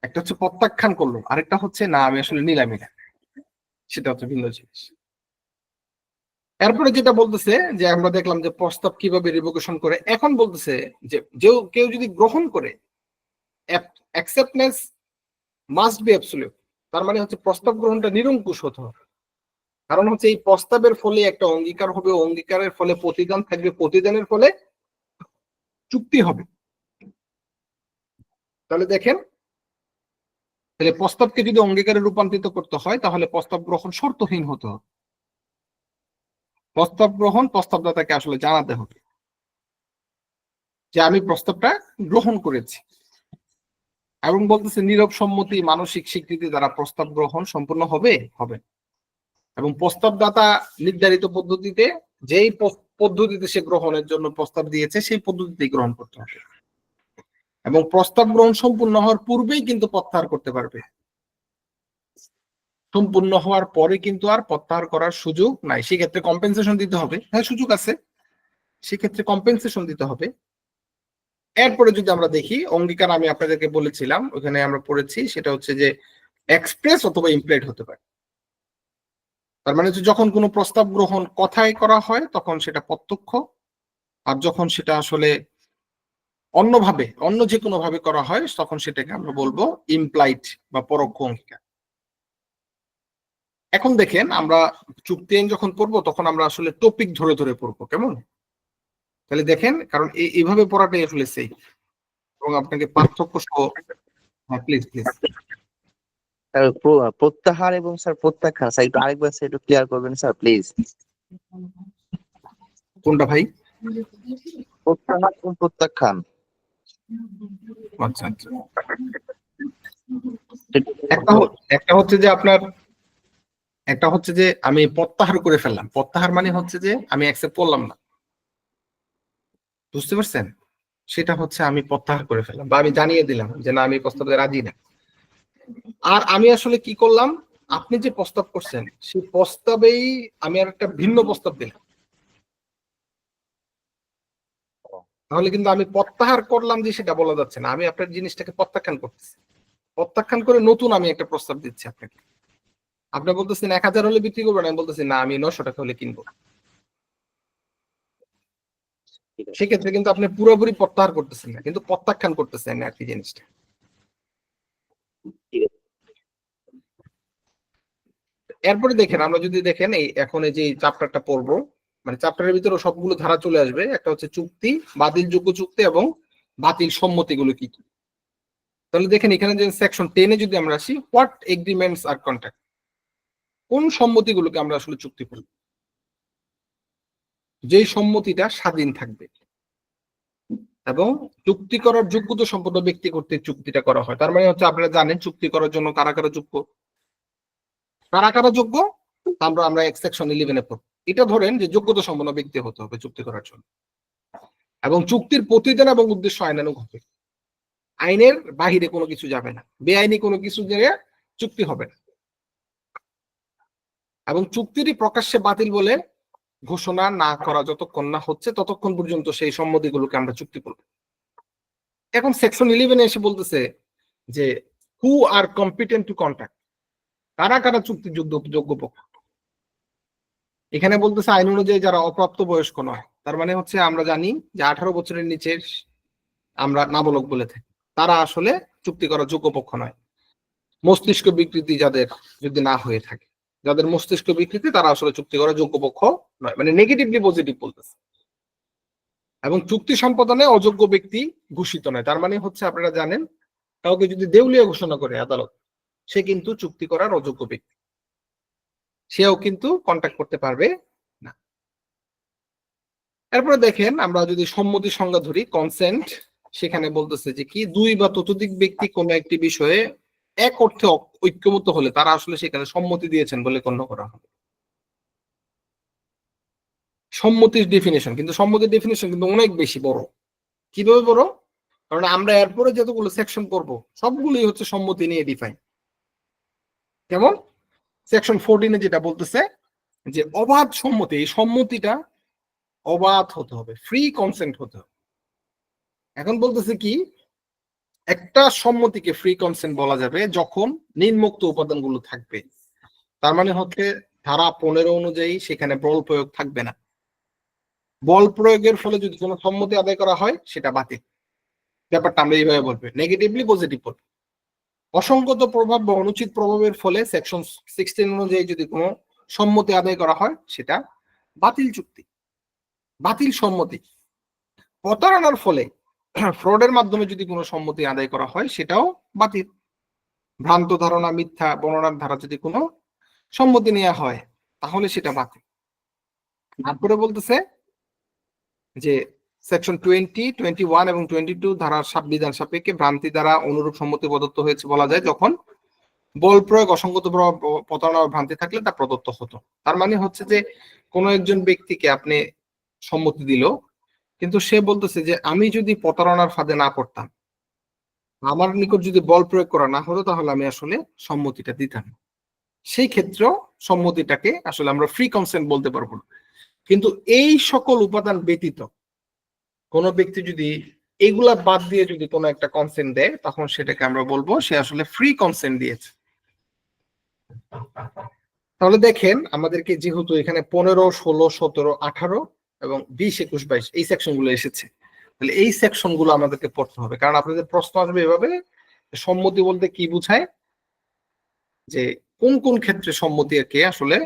একটা হচ্ছে প্রত্যাখ্যান করলো, আরেকটা হচ্ছে না আমি আসলে নিলামই না, সেটা হচ্ছে ভিন্ন জিনিস। এরপরে যেটা বলতেছে যে আমরা দেখলাম যে প্রস্তাব কিভাবে রিভোকেশন করে, এখন বলতেছে যে কেউ যদি গ্রহণ করে অ্যাকসেপ্টেন্স মাস্ট বি অ্যাবসলিউট, তার মানে হচ্ছে প্রস্তাব গ্রহণটা নিরঙ্কুশ হতে হবে। কারণ হচ্ছে এই প্রস্তাবের ফলে একটা অঙ্গীকার হবে, অঙ্গীকারের ফলে প্রতিদান থাকবে, প্রতিদানের ফলে চুক্তি হবে। তাহলে দেখেন, তাহলে প্রস্তাবকে যদি অঙ্গীকারে রূপান্তরিত করতে হয় তাহলে প্রস্তাব গ্রহণ শর্তহীন হতে হবে। প্রস্তাব গ্রহণ প্রস্তাবদাতাকে আসলে জানাতে হবে যে আমি প্রস্তাবটা গ্রহণ করেছি, এবং বলতেছে নীরব সম্মতি মানসিক স্বীকৃতি দ্বারা প্রস্তাব গ্রহণ সম্পূর্ণ হবে হবে এবং প্রস্তাবদাতা নির্ধারিত পদ্ধতিতে, যেই পদ্ধতিতে সে গ্রহণের জন্য প্রস্তাব দিয়েছে সেই পদ্ধতিতেই গ্রহণ করতে হবে, এবং প্রস্তাব গ্রহণ সম্পূর্ণ হওয়ার পূর্বেই কিন্তু প্রত্যাহার করতে পারবে। সম্পূর্ণ হওয়ার পরে কিন্তু আর প্রত্যাহার করার সুযোগ নাই। সেক্ষেত্রে কম্পেনসেশন দিতে হবে, হ্যাঁ সুযোগ আছে, সেক্ষেত্রে কম্পেনসেশন দিতে হবে। এরপরে যদি আমরা দেখি অঙ্গীকার, আমি আপনাদেরকে বলেছিলাম ওখানে আমরা পড়েছি, সেটা হচ্ছে যে এক্সপ্রেস অথবা ইমপ্লাইড হতে পারে। তার মানে হচ্ছে যখন কোনো প্রস্তাব গ্রহণ কথায় করা হয় তখন সেটা প্রত্যক্ষ, আর যখন সেটা আসলে অন্যভাবে অন্য যে কোনো ভাবে করা হয় তখন সেটাকে আমরা বলবো ইমপ্লাইড বা পরোক্ষ অঙ্গীকার। এখন দেখেন আমরা চুক্তি আইন যখন পড়বো তখন আমরা আসলে টপিক ধরে ধরে পড়বো, কেমন? তাহলে দেখেন, কারণ এইভাবে পড়াটাই আসলে সেই, এবং আপনাকে পার্থক্য সহ, হ্যাঁ প্লিজ প্লিজ। স্যার প্রত্যাহার এবং স্যার প্রত্যাখ্যান, স্যার একটু আরেকবার স্যার একটু ক্লিয়ার করবেন স্যার প্লিজ। কোনটা ভাই? প্রত্যাহার এবং প্রত্যাখ্যান। আচ্ছা আচ্ছা, একটা হচ্ছে যে আপনার, একটা হচ্ছে যে আমি প্রত্যাহার করে ফেললাম, প্রত্যাহার মানে হচ্ছে যে আমি অ্যাকসেপ্ট করলাম না, বুঝতে পারছেন? সেটা হচ্ছে আমি প্রত্যাহার করে ফেললাম বা আমি জানিয়ে দিলাম যে না আমি প্রস্তাবে রাজি না। আর আমি আসলে কি করলাম, আপনি যে প্রস্তাব করছেন সেই প্রস্তাবেই আমি আর একটা ভিন্ন প্রস্তাব দিলাম, তাহলে কিন্তু আমি প্রত্যাহার করলাম যে সেটা বলা যাচ্ছে না, আমি আপনার জিনিসটাকে প্রত্যাখ্যান করতেছি, প্রত্যাখ্যান করে নতুন আমি একটা প্রস্তাব দিচ্ছি আপনাকে। আপনি বলতেছেন 1000 হলে বিক্রি করবেন, আমি বলতেছি না আমি 900 টাকা হলে কিনবো। সেক্ষেত্রে কিন্তু আপনি পুরোপুরি প্রত্যাহার করতেছেন না, কিন্তু প্রত্যাখ্যান করতেছেন না একই জিনিসটা। এরপরে দেখেন আমরা যদি দেখেন এই এখন এই যে চ্যাপ্টারটা পড়বো, মানে চ্যাপ্টারের ভিতরে সবগুলো ধারা চলে আসবে। একটা হচ্ছে চুক্তি, বাতিলযোগ্য চুক্তি এবং বাতিল সম্মতিগুলো কি কি। তাহলে দেখেন এখানে যে সেকশন 10-এ যদি আমরা আসি, হোয়াট এগ্রিমেন্টস আর কন্ট্রাক্ট, কোন সম্মতিগুলোকে আমরা আসলে চুক্তি করব, যেই সম্মতিটা স্বাধীন থাকবে এবং চুক্তি করার যোগ্যতা সম্পন্ন ব্যক্তি কর্তৃক চুক্তিটা করা হয়। তার মানে হচ্ছে আপনারা জানেন চুক্তি করার জন্য কারা কারা যোগ্য, কারা কারা যোগ্য, আমরা সেকশন 11-এ পড়ব। এটা ধরেন যে যোগ্যতা সম্পন্ন ব্যক্তি হতে হবে চুক্তি করার জন্য, এবং চুক্তির প্রতিদান এবং উদ্দেশ্য আইনানুগ হবে, আইনের বাহিরে কোনো কিছু যাবে না, বেআইনি কোনো কিছু দিয়ে চুক্তি হবে না, এবং চুক্তিরই প্রকাশ্যে বাতিল বলে ঘোষণা না করা যতক্ষণ না হচ্ছে ততক্ষণ পর্যন্ত সেই সম্মতিগুলোকে আমরা চুক্তি করব। এখন সেকশন 11-এ এসে বলতেছে যে হু আর কম্পিটেন্ট টু কন্ট্রাক্ট, কারা কারা চুক্তির যোগ্য পক্ষ। এখানে বলতেছে আইন অনুযায়ী যারা অপ্রাপ্ত বয়স্ক নয়, তার মানে হচ্ছে আমরা জানি যে 18 বছরের নিচে আমরা নাবালক বলে থাকি, তারা আসলে চুক্তি করার যোগ্য পক্ষ নয়। মস্তিষ্ক বিকৃতি যাদের যদি না হয়ে থাকে, যাদের মস্তিষ্ক বিকৃতি, তারা আসলে চুক্তি করার যোগ্য পক্ষ নয়, মানে নেগেটিভলি পজিটিভ বলতেছে। এবং চুক্তি সম্পাদনে অযোগ্য ব্যক্তি ঘোষিত নয়, তার মানে হচ্ছে আপনারা জানেন কাউকে যদি দেউলিয়া ঘোষণা করে আদালত, সে কিন্তু চুক্তি করার অযোগ্য ব্যক্তি, সেও কিন্তু কন্ট্যাক্ট করতে পারবে না। এরপরে দেখেন আমরা যদি সম্মতি সংজ্ঞা ধরি, কনসেন্ট, সেখানে বলতেছে যে কি দুই বা ততোধিক ব্যক্তি কোনো একটি বিষয়ে এক অর্থে ঐক্যমত হলে তারা আসলে সেখানে সম্মতি দিয়েছেন বলে গণ্য করা হবে। সম্মতির ডেফিনেশন কিন্তু, সম্মতির ডেফিনেশন কিন্তু অনেক বেশি বড়। কিভাবে বড়? কারণ আমরা এরপরে যতগুলো সেকশন করবো সবগুলোই হচ্ছে সম্মতি নিয়ে ডিফাইন। যেমন সেকশন 14-এ যেটা বলতেছে যে অবাধ সম্মতি, এই সম্মতিটা অবাধ হতে হবে, ফ্রি কনসেন্ট হতে হবে। এখন বলতেছে কি একটা সম্মতিকে ফ্রি কনসেন্ট বলা যাবে যখন নিম্নোক্ত উপাদানগুলো থাকবে। তার মানে হচ্ছে ধারা 15 অনুযায়ী সেখানে বল প্রয়োগ থাকবে না। বল প্রয়োগের ফলে যদি কোনো সম্মতি আদায় করা হয় সেটা বাতিল। ব্যাপারটা আমরা এইভাবে বলবো, নেগেটিভলি পজিটিভ বলবো। অসংগত প্রভাব বা অনুচিত প্রভাবের ফলে সেকশন 16 অনুযায়ী যদি কোনো সম্মতি আদায় করা হয় সেটা বাতিল চুক্তি, বাতিল সম্মতি। প্রতারণার ফলে, ফ্রডের মাধ্যমে যদি কোনো সম্মতি আদায় করা হয় সেটাও বাতিল। ভ্রান্ত ধারণা, মিথ্যা বর্ণনার দ্বারা যদি কোনো সম্মতি নেওয়া হয় তাহলে সেটা বাতিল। তারপরে বলতেছে যে সেকশন 20, 21 এবং 22 ধারার বিধান সাপেক্ষে ভ্রান্তি দ্বারা অনুরূপ সম্মতি প্রদত্ত হয়েছে বলা যায় যখন বল প্রয়োগ, অসংগত প্রতারণা, ভ্রান্তি থাকলে তা প্রদত্ত হতো। তার মানে হচ্ছে যে কোনো একজন ব্যক্তিকে আপনি সম্মতি দিল, কিন্তু সে বলতেছে যে আমি যদি প্রতারণার ফাঁদে না পড়তাম, আমার নিকট যদি বল প্রয়োগ করা না হতো, তাহলে আমি আসলে সম্মতিটা দিতাম। সেই ক্ষেত্রেও সম্মতিটাকে আসলে আমরা ফ্রি কনসেন্ট বলতে পারবো না। কিন্তু এই সকল উপাদান ব্যতীত কোনো ব্যক্তি যদি এগুলা বাদ দিয়ে যদি কোনো একটা কনসেন্ট দেয়, তখন সেটাকে আমরা বলবো সে আসলে ফ্রি কনসেন্ট দিয়েছে। তাহলে দেখেন আমাদেরকে যেহেতু এখানে 15, 16, 17, 18 এবং 20, 21, 22 এই সেকশন গুলো এসেছে, তাহলে এই সেকশন গুলো আমাদেরকে পড়তে হবে। কারণ আপনাদের প্রশ্ন আসবে এভাবে, সম্মতি বলতে কি বুঝায়, যে কোন কোন ক্ষেত্রে সম্মতিকে আসলে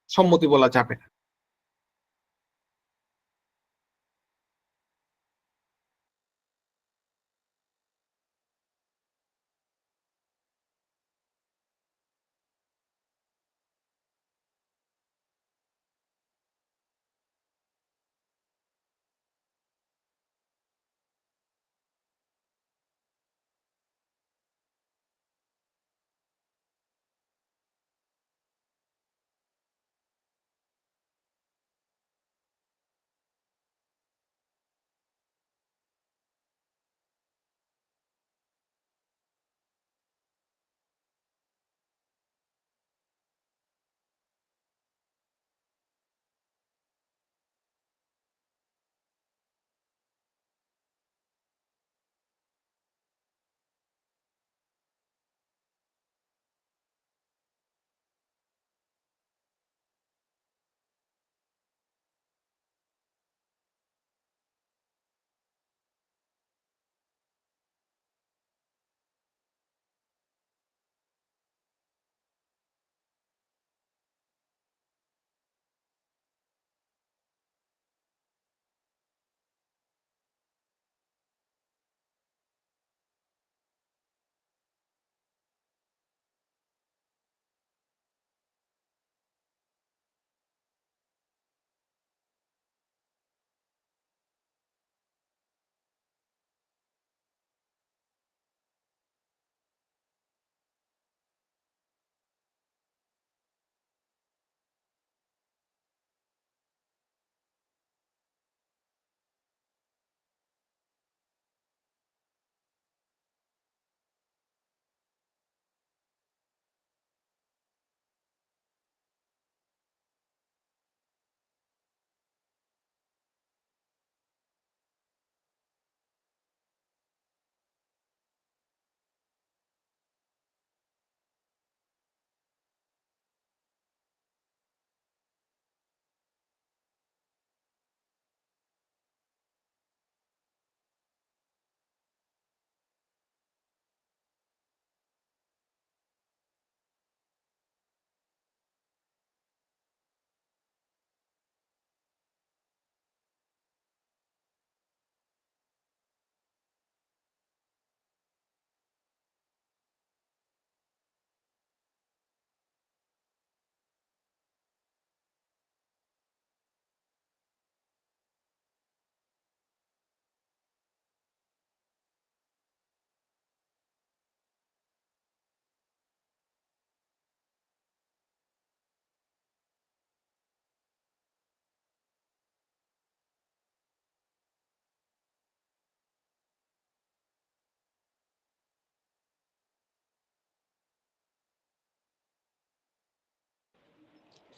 সম্মতি বলা যাবে না।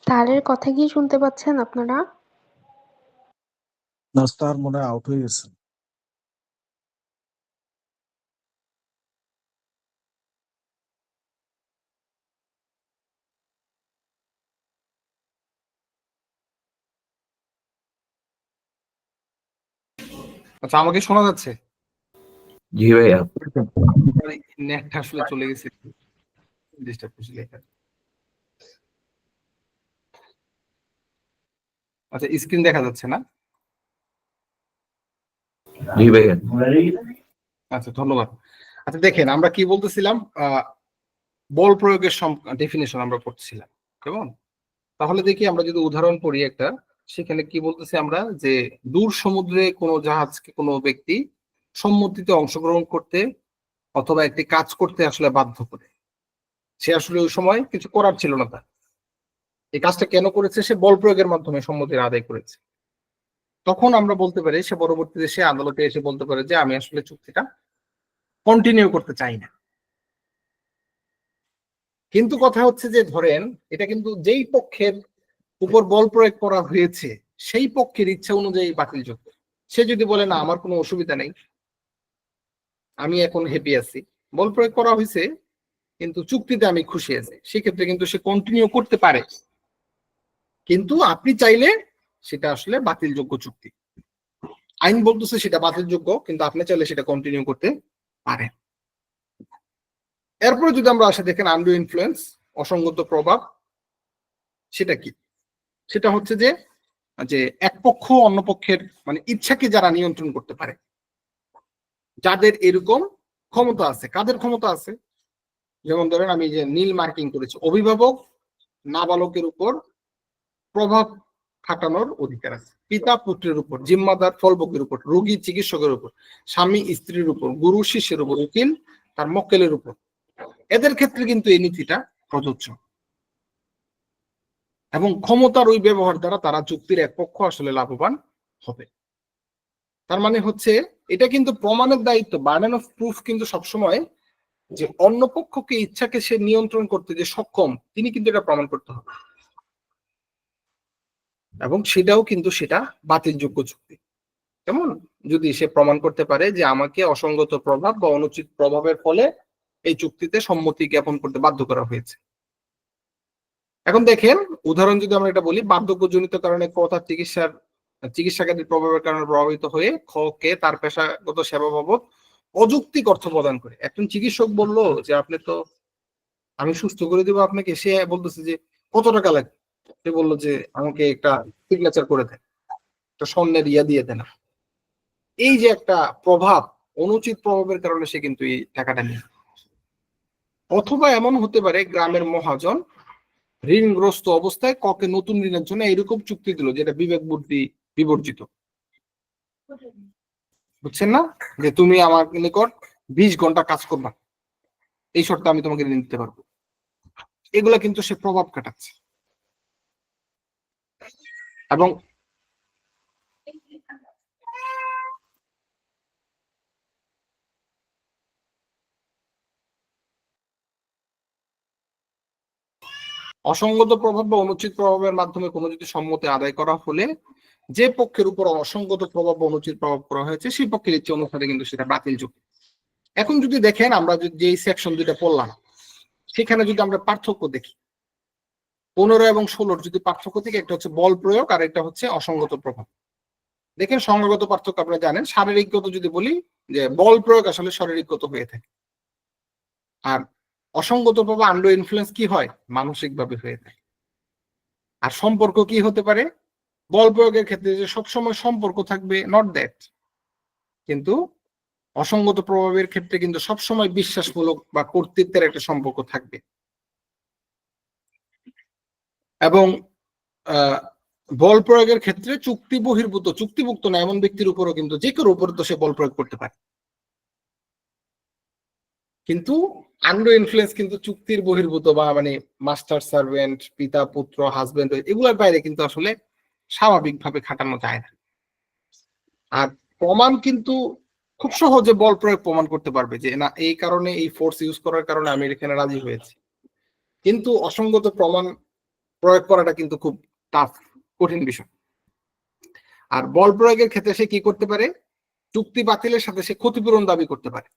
স্যারের কথা কি শুনতে পাচ্ছেন আপনারা? না, স্টার মনে হয় আউট হয়ে গেছে। আচ্ছা, আমাকে শোনা যাচ্ছে? জি ভাইয়া। নেটটা আসলে চলে গেছে, ডিস্টার্ব করছিল এখানে। আচ্ছা, স্ক্রিন দেখা যাচ্ছে না? জি ভাইয়া। আচ্ছা, ধন্যবাদ। আচ্ছা, দেখেন আমরা কি বলতেছিলাম, বল প্রয়োগের ডেফিনেশন আমরা পড়ছিলাম, কেমন? তাহলে দেখি আমরা যদি উদাহরণ পড়ি একটা, সেখানে কি বলতেছি আমরা, যে দূর সমুদ্রে কোনো জাহাজকে কোনো ব্যক্তি সম্মতিতে অংশগ্রহণ করতে অথবা একটি কাজ করতে আসলে বাধ্য করে। সে আসলে ওই সময় কিছু করার ছিল না তার, এই কাজটা কেন করেছে? সে বল প্রয়োগের মাধ্যমে সম্মতির আদায় করেছে। তখন আমরা বলতে পারি, সে পরবর্তীতে সে আদালতে এসে বলতে পারে যে আমি আসলে চুক্তিটা কন্টিনিউ করতে চাই না। কিন্তু কথা হচ্ছে যে ধরেন এটা কিন্তু যেই পক্ষের উপর বল প্রয়োগ করা হয়েছে সেই পক্ষের ইচ্ছা অনুযায়ী বাতিলযোগ্য। সে যদি বলে না আমার কোনো অসুবিধা নেই, আমি এখন হ্যাপি আছি, বল প্রয়োগ করা হয়েছে কিন্তু চুক্তিতে আমি খুশি আছি, সেক্ষেত্রে কিন্তু সে কন্টিনিউ করতে পারে। কিন্তু আপনি চাইলে সেটা আসলে বাতিলযোগ্য চুক্তি। আইন বলতেছে সেটা বাতিলযোগ্য, কিন্তু আপনি চাইলে সেটা কন্টিনিউ করতে পারেন। এরপরে যদি আমরা আসে দেখেন আনডু ইনফ্লুয়েন্স, অসঙ্গত প্রভাব, সেটা কি? সেটা হচ্ছে যে যে এক পক্ষ অন্য পক্ষের মানে ইচ্ছাকে যারা নিয়ন্ত্রণ করতে পারে, যাদের এরকম ক্ষমতা আছে। কাদের ক্ষমতা আছে? যেমন ধরেন আমি যে নীল মার্কিং করেছি, অভিভাবক নাবালকের উপর প্রভাব খাটানোর অধিকার আছে, পিতা পুত্রের উপর, জিম্মাদার ফলভোগের উপর, রোগী চিকিৎসকের উপর, স্বামী স্ত্রীর উপর, গুরু শিষ্যের উপর, উকিল তার মক্কেলের উপর। এদের ক্ষেত্রে কিন্তু এই নীতিটা প্রযোজ্য। এবং ক্ষমতার ওই ব্যবহার দ্বারা তারা চুক্তির এক পক্ষ আসলে লাভবান হবে। তার মানে হচ্ছে এটা কিন্তু প্রমাণের দায়িত্ব, বার্ডেন অফ প্রুফ কিন্তু সবসময় যে অন্য পক্ষকে ইচ্ছাকে সে নিয়ন্ত্রণ করতে যে সক্ষম, তিনি কিন্তু এটা প্রমাণ করতে হবে। এবং সেটাও কিন্তু সেটা বাতিলযোগ্য চুক্তি। কেমন? যদি সে প্রমাণ করতে পারে যে আমাকে অসঙ্গত প্রভাব বা অনুচিত প্রভাবের ফলে এই চুক্তিতে সম্মতি জ্ঞাপন করতে বাধ্য করা হয়েছে। এখন দেখেন উদাহরণ যদি আমরা এটা বলি, বার্ধক্যজনিত কারণে ক তার চিকিৎসাকারীর প্রভাবের কারণে প্রভাবিত হয়ে, খ কে তার পেশাগত সেবা বাবদ অযৌক্তিক অর্থ প্রদান করে। একজন চিকিৎসক বলল যে আপনি তো, আমি সুস্থ করে দেবো আপনাকে, সে বলতেছে যে কত টাকা লাগবে? সে বললো যে আমাকে একটা সিগনেচার করে দেন, একটা স্বর্ণের ইয়া দিয়ে দেন। এই যে একটা প্রভাব, অনুচিত প্রভাবের কারণে সে কিন্তু এই টাকাটা নিয়ে। অথবা এমন হতে পারে গ্রামের মহাজন ঋণগ্রস্ত অবস্থায় ককে নতুন ঋণের জন্য এরকম চুক্তি দিল যেটা বিবেক বুদ্ধি বিবর্জিত। বুঝছেন না? যে তুমি আমার নিকট 20 ঘন্টা কাজ করবা, এই শর্তে আমি তোমাকে ঋণ দিতে পারবো। এগুলা কিন্তু সে প্রভাব খাটাচ্ছে। এবং অসঙ্গত প্রভাব বা অনুচিত প্রভাবের মাধ্যমে কোনো যদি সম্মতি আদায় করা হলে যে পক্ষের উপর অসঙ্গত প্রভাব বা অনুচিত প্রভাব করা হয়েছে সেই পক্ষের ইচ্ছে অনুসারে কিন্তু সেটা বাতিলযোগ্য। এখন যদি দেখেন আমরা যে সেকশন দুইটা পড়লাম, সেখানে যদি আমরা পার্থক্য দেখি 15 এবং 16 যদি পার্থক্য দেখি, একটা হচ্ছে বল প্রয়োগ আর একটা হচ্ছে অসঙ্গত প্রভাব। দেখেন সংগত পার্থক্য আপনারা জানেন, শারীরিকগত যদি বলি যে বল প্রয়োগ আসলে শারীরিকগত হয়ে থাকে, আর অসঙ্গত প্রভাব আন্ডার ইনফ্লুয়েন্স কি হয়, মানসিক ভাবে হয়ে থাকে। আর সম্পর্ক কি হতে পারে? বল প্রয়োগের ক্ষেত্রে যে সবসময় সম্পর্ক থাকবে, নট দ্যাট, কিন্তু অসঙ্গত প্রভাবের ক্ষেত্রে কিন্তু সবসময় বিশ্বাসমূলক বা কর্তৃত্বের একটা সম্পর্ক থাকবে। এবং বল প্রয়োগের ক্ষেত্রে চুক্তি বহির্ভূত, চুক্তিভুক্ত না এমন ব্যক্তির উপরও কিন্তু যে কারোর উপর তো সে বল প্রয়োগ করতে পারে। কিন্তু আন্ডার ইনফ্লুয়েন্স কিন্তু চুক্তির বহির্ভূত বা মানে মাস্টার সার্ভেন্ট, পিতা পুত্র, হাজবেন্ড, এগুলোর বাইরে কিন্তু আসলে স্বাভাবিকভাবে খাটানো যায় না। আর প্রমাণ কিন্তু খুব সহজে বল প্রয়োগ প্রমাণ করতে পারবে যে না এই কারণে, এই ফোর্স ইউজ করার কারণে আমি এখানে রাজি হয়েছি। কিন্তু অসঙ্গত প্রয়োগ করাটা কিন্তু খুব টাফ, কঠিন বিষয়। আর বল প্রয়োগের ক্ষেত্রে সে কি করতে পারে, চুক্তি বাতিলের সাথে সে ক্ষতিপূরণ দাবি করতে পারে,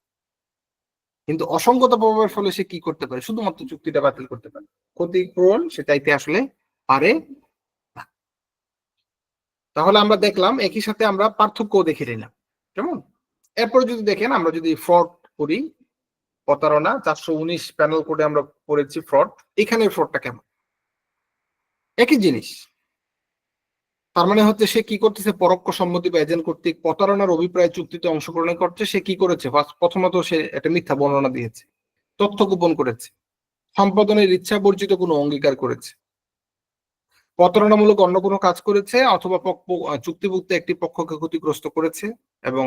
কিন্তু অসঙ্গত প্রভাবের ফলে সে কি করতে পারে, শুধুমাত্র চুক্তিটা বাতিল করতে পারে, ক্ষতিপূরণ সে চাইতে আসলে পারে না। তাহলে আমরা দেখলাম একই সাথে আমরা পার্থক্য দেখে নিলাম, কেমন? এরপরে যদি দেখেন, আমরা যদি ফ্রড করি, প্রতারণা 419 প্যানেল কোডে আমরা পড়েছি ফ্রড, এখানে ফ্রডটা কেমন? একই জিনিস। তার মানে হচ্ছে সে কি করতেছে, পরোক্ষ সম্মতি বা এজেন্ট কর্তৃক প্রতারণার অভিপ্রায় চুক্তিতে অংশগ্রহণ করছে। সে কি করেছে, প্রথমত সে একটা মিথ্যা বর্ণনা দিয়েছে, তথ্য গোপন করেছে, সম্পাদনের ইচ্ছা বর্জিত কোনো অঙ্গীকার করেছে, প্রতারণামূলক অন্য কোনো কাজ করেছে, অথবা চুক্তিভুক্ত একটি পক্ষকে ক্ষতিগ্রস্ত করেছে, এবং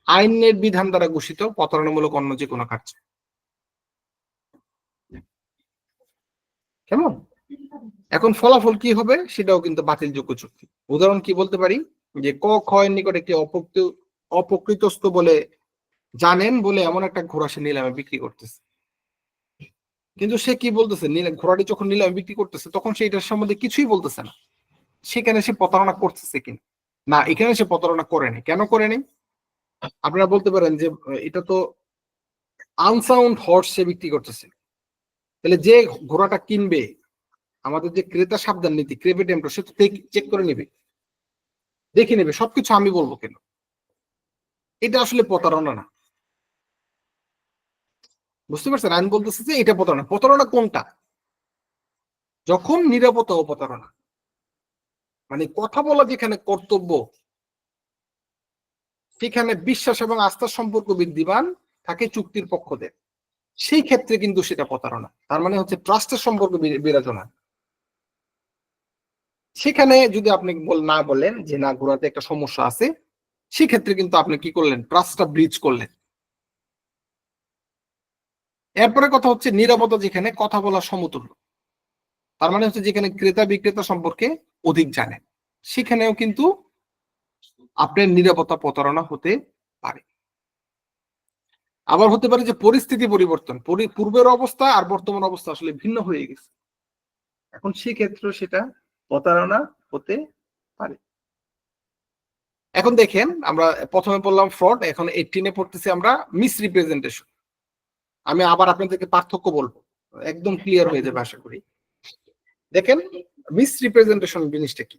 আইনের বিধান দ্বারা ঘোষিত প্রতারণামূলক অন্য যে কোনো কাজ। কেমন? এখন ফলাফল কি হবে সেটাও কিন্তু বাতিলযোগ্য চুক্তি। উদাহরণ কি বলতে পারি, যে ক খ এর নিকট একটি অপকৃতস্থ বলে জানেন বলে এমন একটা ঘোড়া সে নিলামে বিক্রি করতেছে, কিন্তু সে কি বলতেছে, ঘোড়াটি যখন নিলামে বিক্রি করতেছে তখন সে এটার সম্বন্ধে কিছুই বলতেছে না। সেখানে সে প্রতারণা করতেছে কিনা? না, এখানে সে প্রতারণা করেনি। কেন করেনি? আপনারা বলতে পারেন যে এটা তো আনসাউন্ড হর্স সে বিক্রি করতেছে, তাহলে যে ঘোড়াটা কিনবে, আমাদের যে ক্রেতা সাবধান নীতি, ক্রেভে টেম্পার, সে তো চেক করে নেবে, দেখে নেবে, সবকিছু আমি বলবো কেন? এটা আসলে প্রতারণা না। বুঝতে পারছেন? আইন বলতেছে যে এটা প্রতারণা। প্রতারণা কোনটা? যখন নিরাপত্তা ও প্রতারণা, মানে কথা বলা যেখানে কর্তব্য, সেখানে বিশ্বাস এবং আস্থার সম্পর্ক বিদ্যমান থাকে চুক্তির পক্ষদের, সেই ক্ষেত্রে কিন্তু সেটা প্রতারণা। তার মানে হচ্ছে ট্রাস্টের সম্পর্ক বিরাজমান। সেখানে যদি আপনি না বলেন যে না, ঘোড়াতে একটা সমস্যা আছে, সেক্ষেত্রে কিন্তু আপনি কি করলেন, ট্রাস্টটা ব্রিচ করলেন। এরপরে কথা হচ্ছে নিরাপত্তা, যেখানে কথা বলা সমতুল্য। তার মানে হচ্ছে যেখানে ক্রেতা বিক্রেতা সম্পর্কে অধিক জানেন, সেখানেও কিন্তু আপনার নিরাপত্তা প্রতারণা হতে পারে। আবার হতে পারে যে পরিস্থিতি পরিবর্তন, পূর্বের অবস্থা আর বর্তমান অবস্থা আসলে ভিন্ন হয়ে গেছে, এখন সেক্ষেত্রে সেটা প্রতারণা হতে পারে। এখন দেখেন, আমরা প্রথমে বললাম ফ্রড, এখন 18-এ পড়তেছি আমরা মিসরিপ্রেজেন্টেশন। আমি আবার আপনাদেরকে পার্থক্য বলবো, একদম ক্লিয়ার হয়ে যাবে আশা করি। দেখেন, মিসরিপ্রেজেন্টেশন জিনিসটা কি?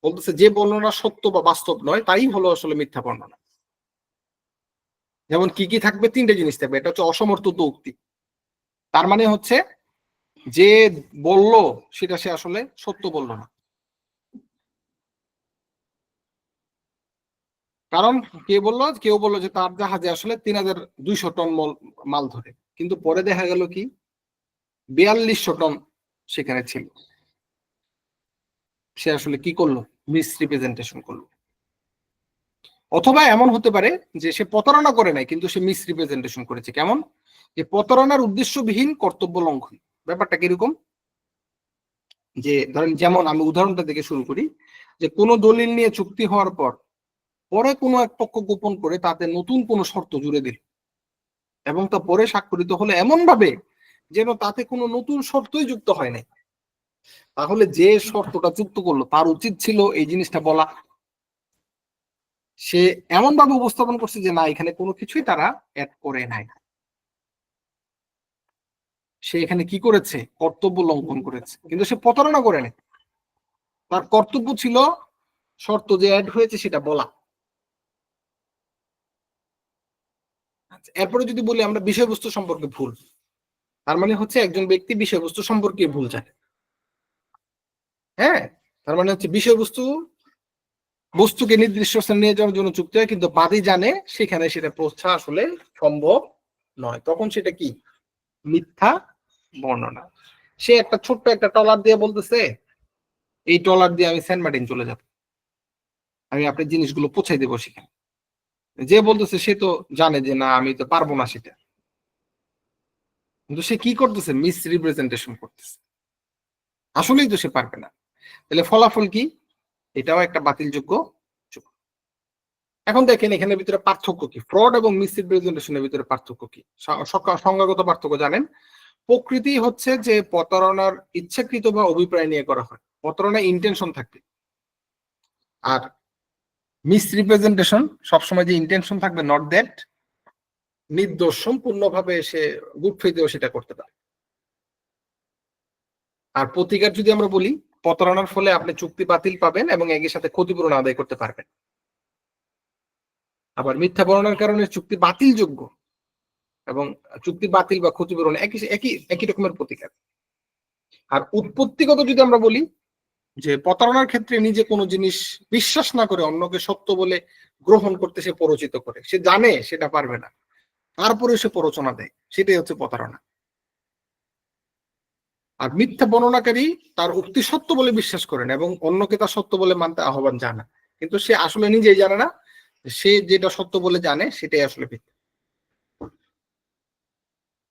বলতেছে যে বর্ণনা সত্য বা বাস্তব নয়, তাই হলো আসলে মিথ্যা বর্ণনা। যেমন কি কি থাকবে? 3টে জিনিস থাকবে। এটা হচ্ছে অসমর্থিত উক্তি। তার মানে হচ্ছে যে বলল সেটা সে আসলে সত্য বলল না। কারণ কেউ বললো যে তার জাহাজে আসলে 3200 টন মাল ধরে, কিন্তু পরে দেখা গেল কি 4200 টন সেখানে ছিল। সে আসলে কি করলো? মিসরিপ্রেজেন্টেশন করলো। অথবা এমন হতে পারে যে সে প্রতারণা করে নাই, কিন্তু সে মিসরিপ্রেজেন্টেশন করেছে। কেমন? যে প্রতারণার উদ্দেশ্যবিহীন কর্তব্য লঙ্ঘন। ব্যাপারটা কিরকম? যে ধরেন, যেমন আমি উদাহরণটা থেকে শুরু করি, যে কোনো দলিল নিয়ে চুক্তি হওয়ার পর পরে কোনো এক পক্ষ গোপন করে তাতে নতুন কোনো শর্ত জুড়ে দিল, এবং তা পরে স্বাক্ষরিত হলো এমন ভাবে যেন তাতে কোনো নতুন শর্তই যুক্ত হয় নাই। তাহলে যে শর্তটা যুক্ত করলো তার উচিত ছিল এই জিনিসটা বলা। সে এমন ভাবে উপস্থাপন করছে যে না, এখানে কোনো কিছুই তারা অ্যাড করে নাই। সে এখানে কি করেছে? কর্তব্য লঙ্ঘন করেছে, কিন্তু সে প্রতারণা করে নাই। তার কর্তব্য ছিল শর্ত যে অ্যাড হয়েছে সেটা বলা। এরপরে যদি বলি আমরা বিষয়বস্তু সম্পর্কে ভুল, তার মানে হচ্ছে একজন ব্যক্তি বিষয়বস্তু সম্পর্কে ভুল জানে। হ্যাঁ, তার মানে হচ্ছে বস্তুকে নির্দিষ্ট স্থানে নিয়ে যাওয়ার জন্য চুক্তি হয়, কিন্তু বাদী জানে সেখানে সেটা পৌঁছা আসলে সম্ভব নয়, তখন সেটা কি? মিথ্যা বর্ণনা। সে একটা ছোট্ট একটা ট্রলার দিয়ে বলতেছে এই ট্রলার দিয়ে আমি সেন্ট মার্টিন চলে যাব, আমি আপনার জিনিসগুলো পৌঁছাই দেবো সেখানে। যে বলতেছে সে তো জানে যে না, আমি তো পারবো না সেটা, কিন্তু সে কি করতেছে? মিসরিপ্রেজেন্টেশন করতেছে, আসলেই তো সে পারবে না। তাহলে ফলাফল কি? এটাও একটা বাতিলযোগ্য চুক্তি। এখন দেখেন এখানের ভিতরে পার্থক্য কি, ফ্রড এবং মিসরিপ্রেজেন্টেশনের ভিতরে পার্থক্য কি? সংজ্ঞাগত পার্থক্য জানেন। প্রকৃতি হচ্ছে যে প্রতারণার ইচ্ছাকৃত বা অভিপ্রায় নিয়ে করা হয়, প্রতারণা ইন্টেনশন থাকবে। আর মিসরিপ্রেজেন্টেশন সবসময় যে ইন্টেনশন থাকবে নট দ্যাট নির্দোষ, সম্পূর্ণভাবে সে গুড ফেথেও সেটা করতে পারে। আর প্রতিকার যদি আমরা বলি, প্রতারণার ফলে আপনি চুক্তি বাতিল পাবেন এবং একই সাথে ক্ষতিপূরণ আদায় করতে পারবেন। আবার মিথ্যা বর্ণনার কারণে চুক্তি বাতিলযোগ্য এবং চুক্তি বাতিল বা ক্ষতিপূরণ একই একই একই রকমের প্রতিকার। আর উৎপত্তিগত যদি আমরা বলি, যে প্রতারণার ক্ষেত্রে নিজে কোনো জিনিস বিশ্বাস না করে অন্যকে সত্য বলে গ্রহণ করতে সে প্ররোচিত করে, সে জানে সেটা পারবে না, তারপরে সে প্ররোচনা দেয়, সেটাই হচ্ছে প্রতারণা। আর মিথ্যা বর্ণনাকারী তার উক্তি সত্য বলে বিশ্বাস করেন এবং অন্যকে তা সত্য বলে মানতে আহ্বান জানা, কিন্তু সে আসলে নিজেই জানে না, সে যেটা সত্য বলে জানে সেটাই আসলে মিথ্যা।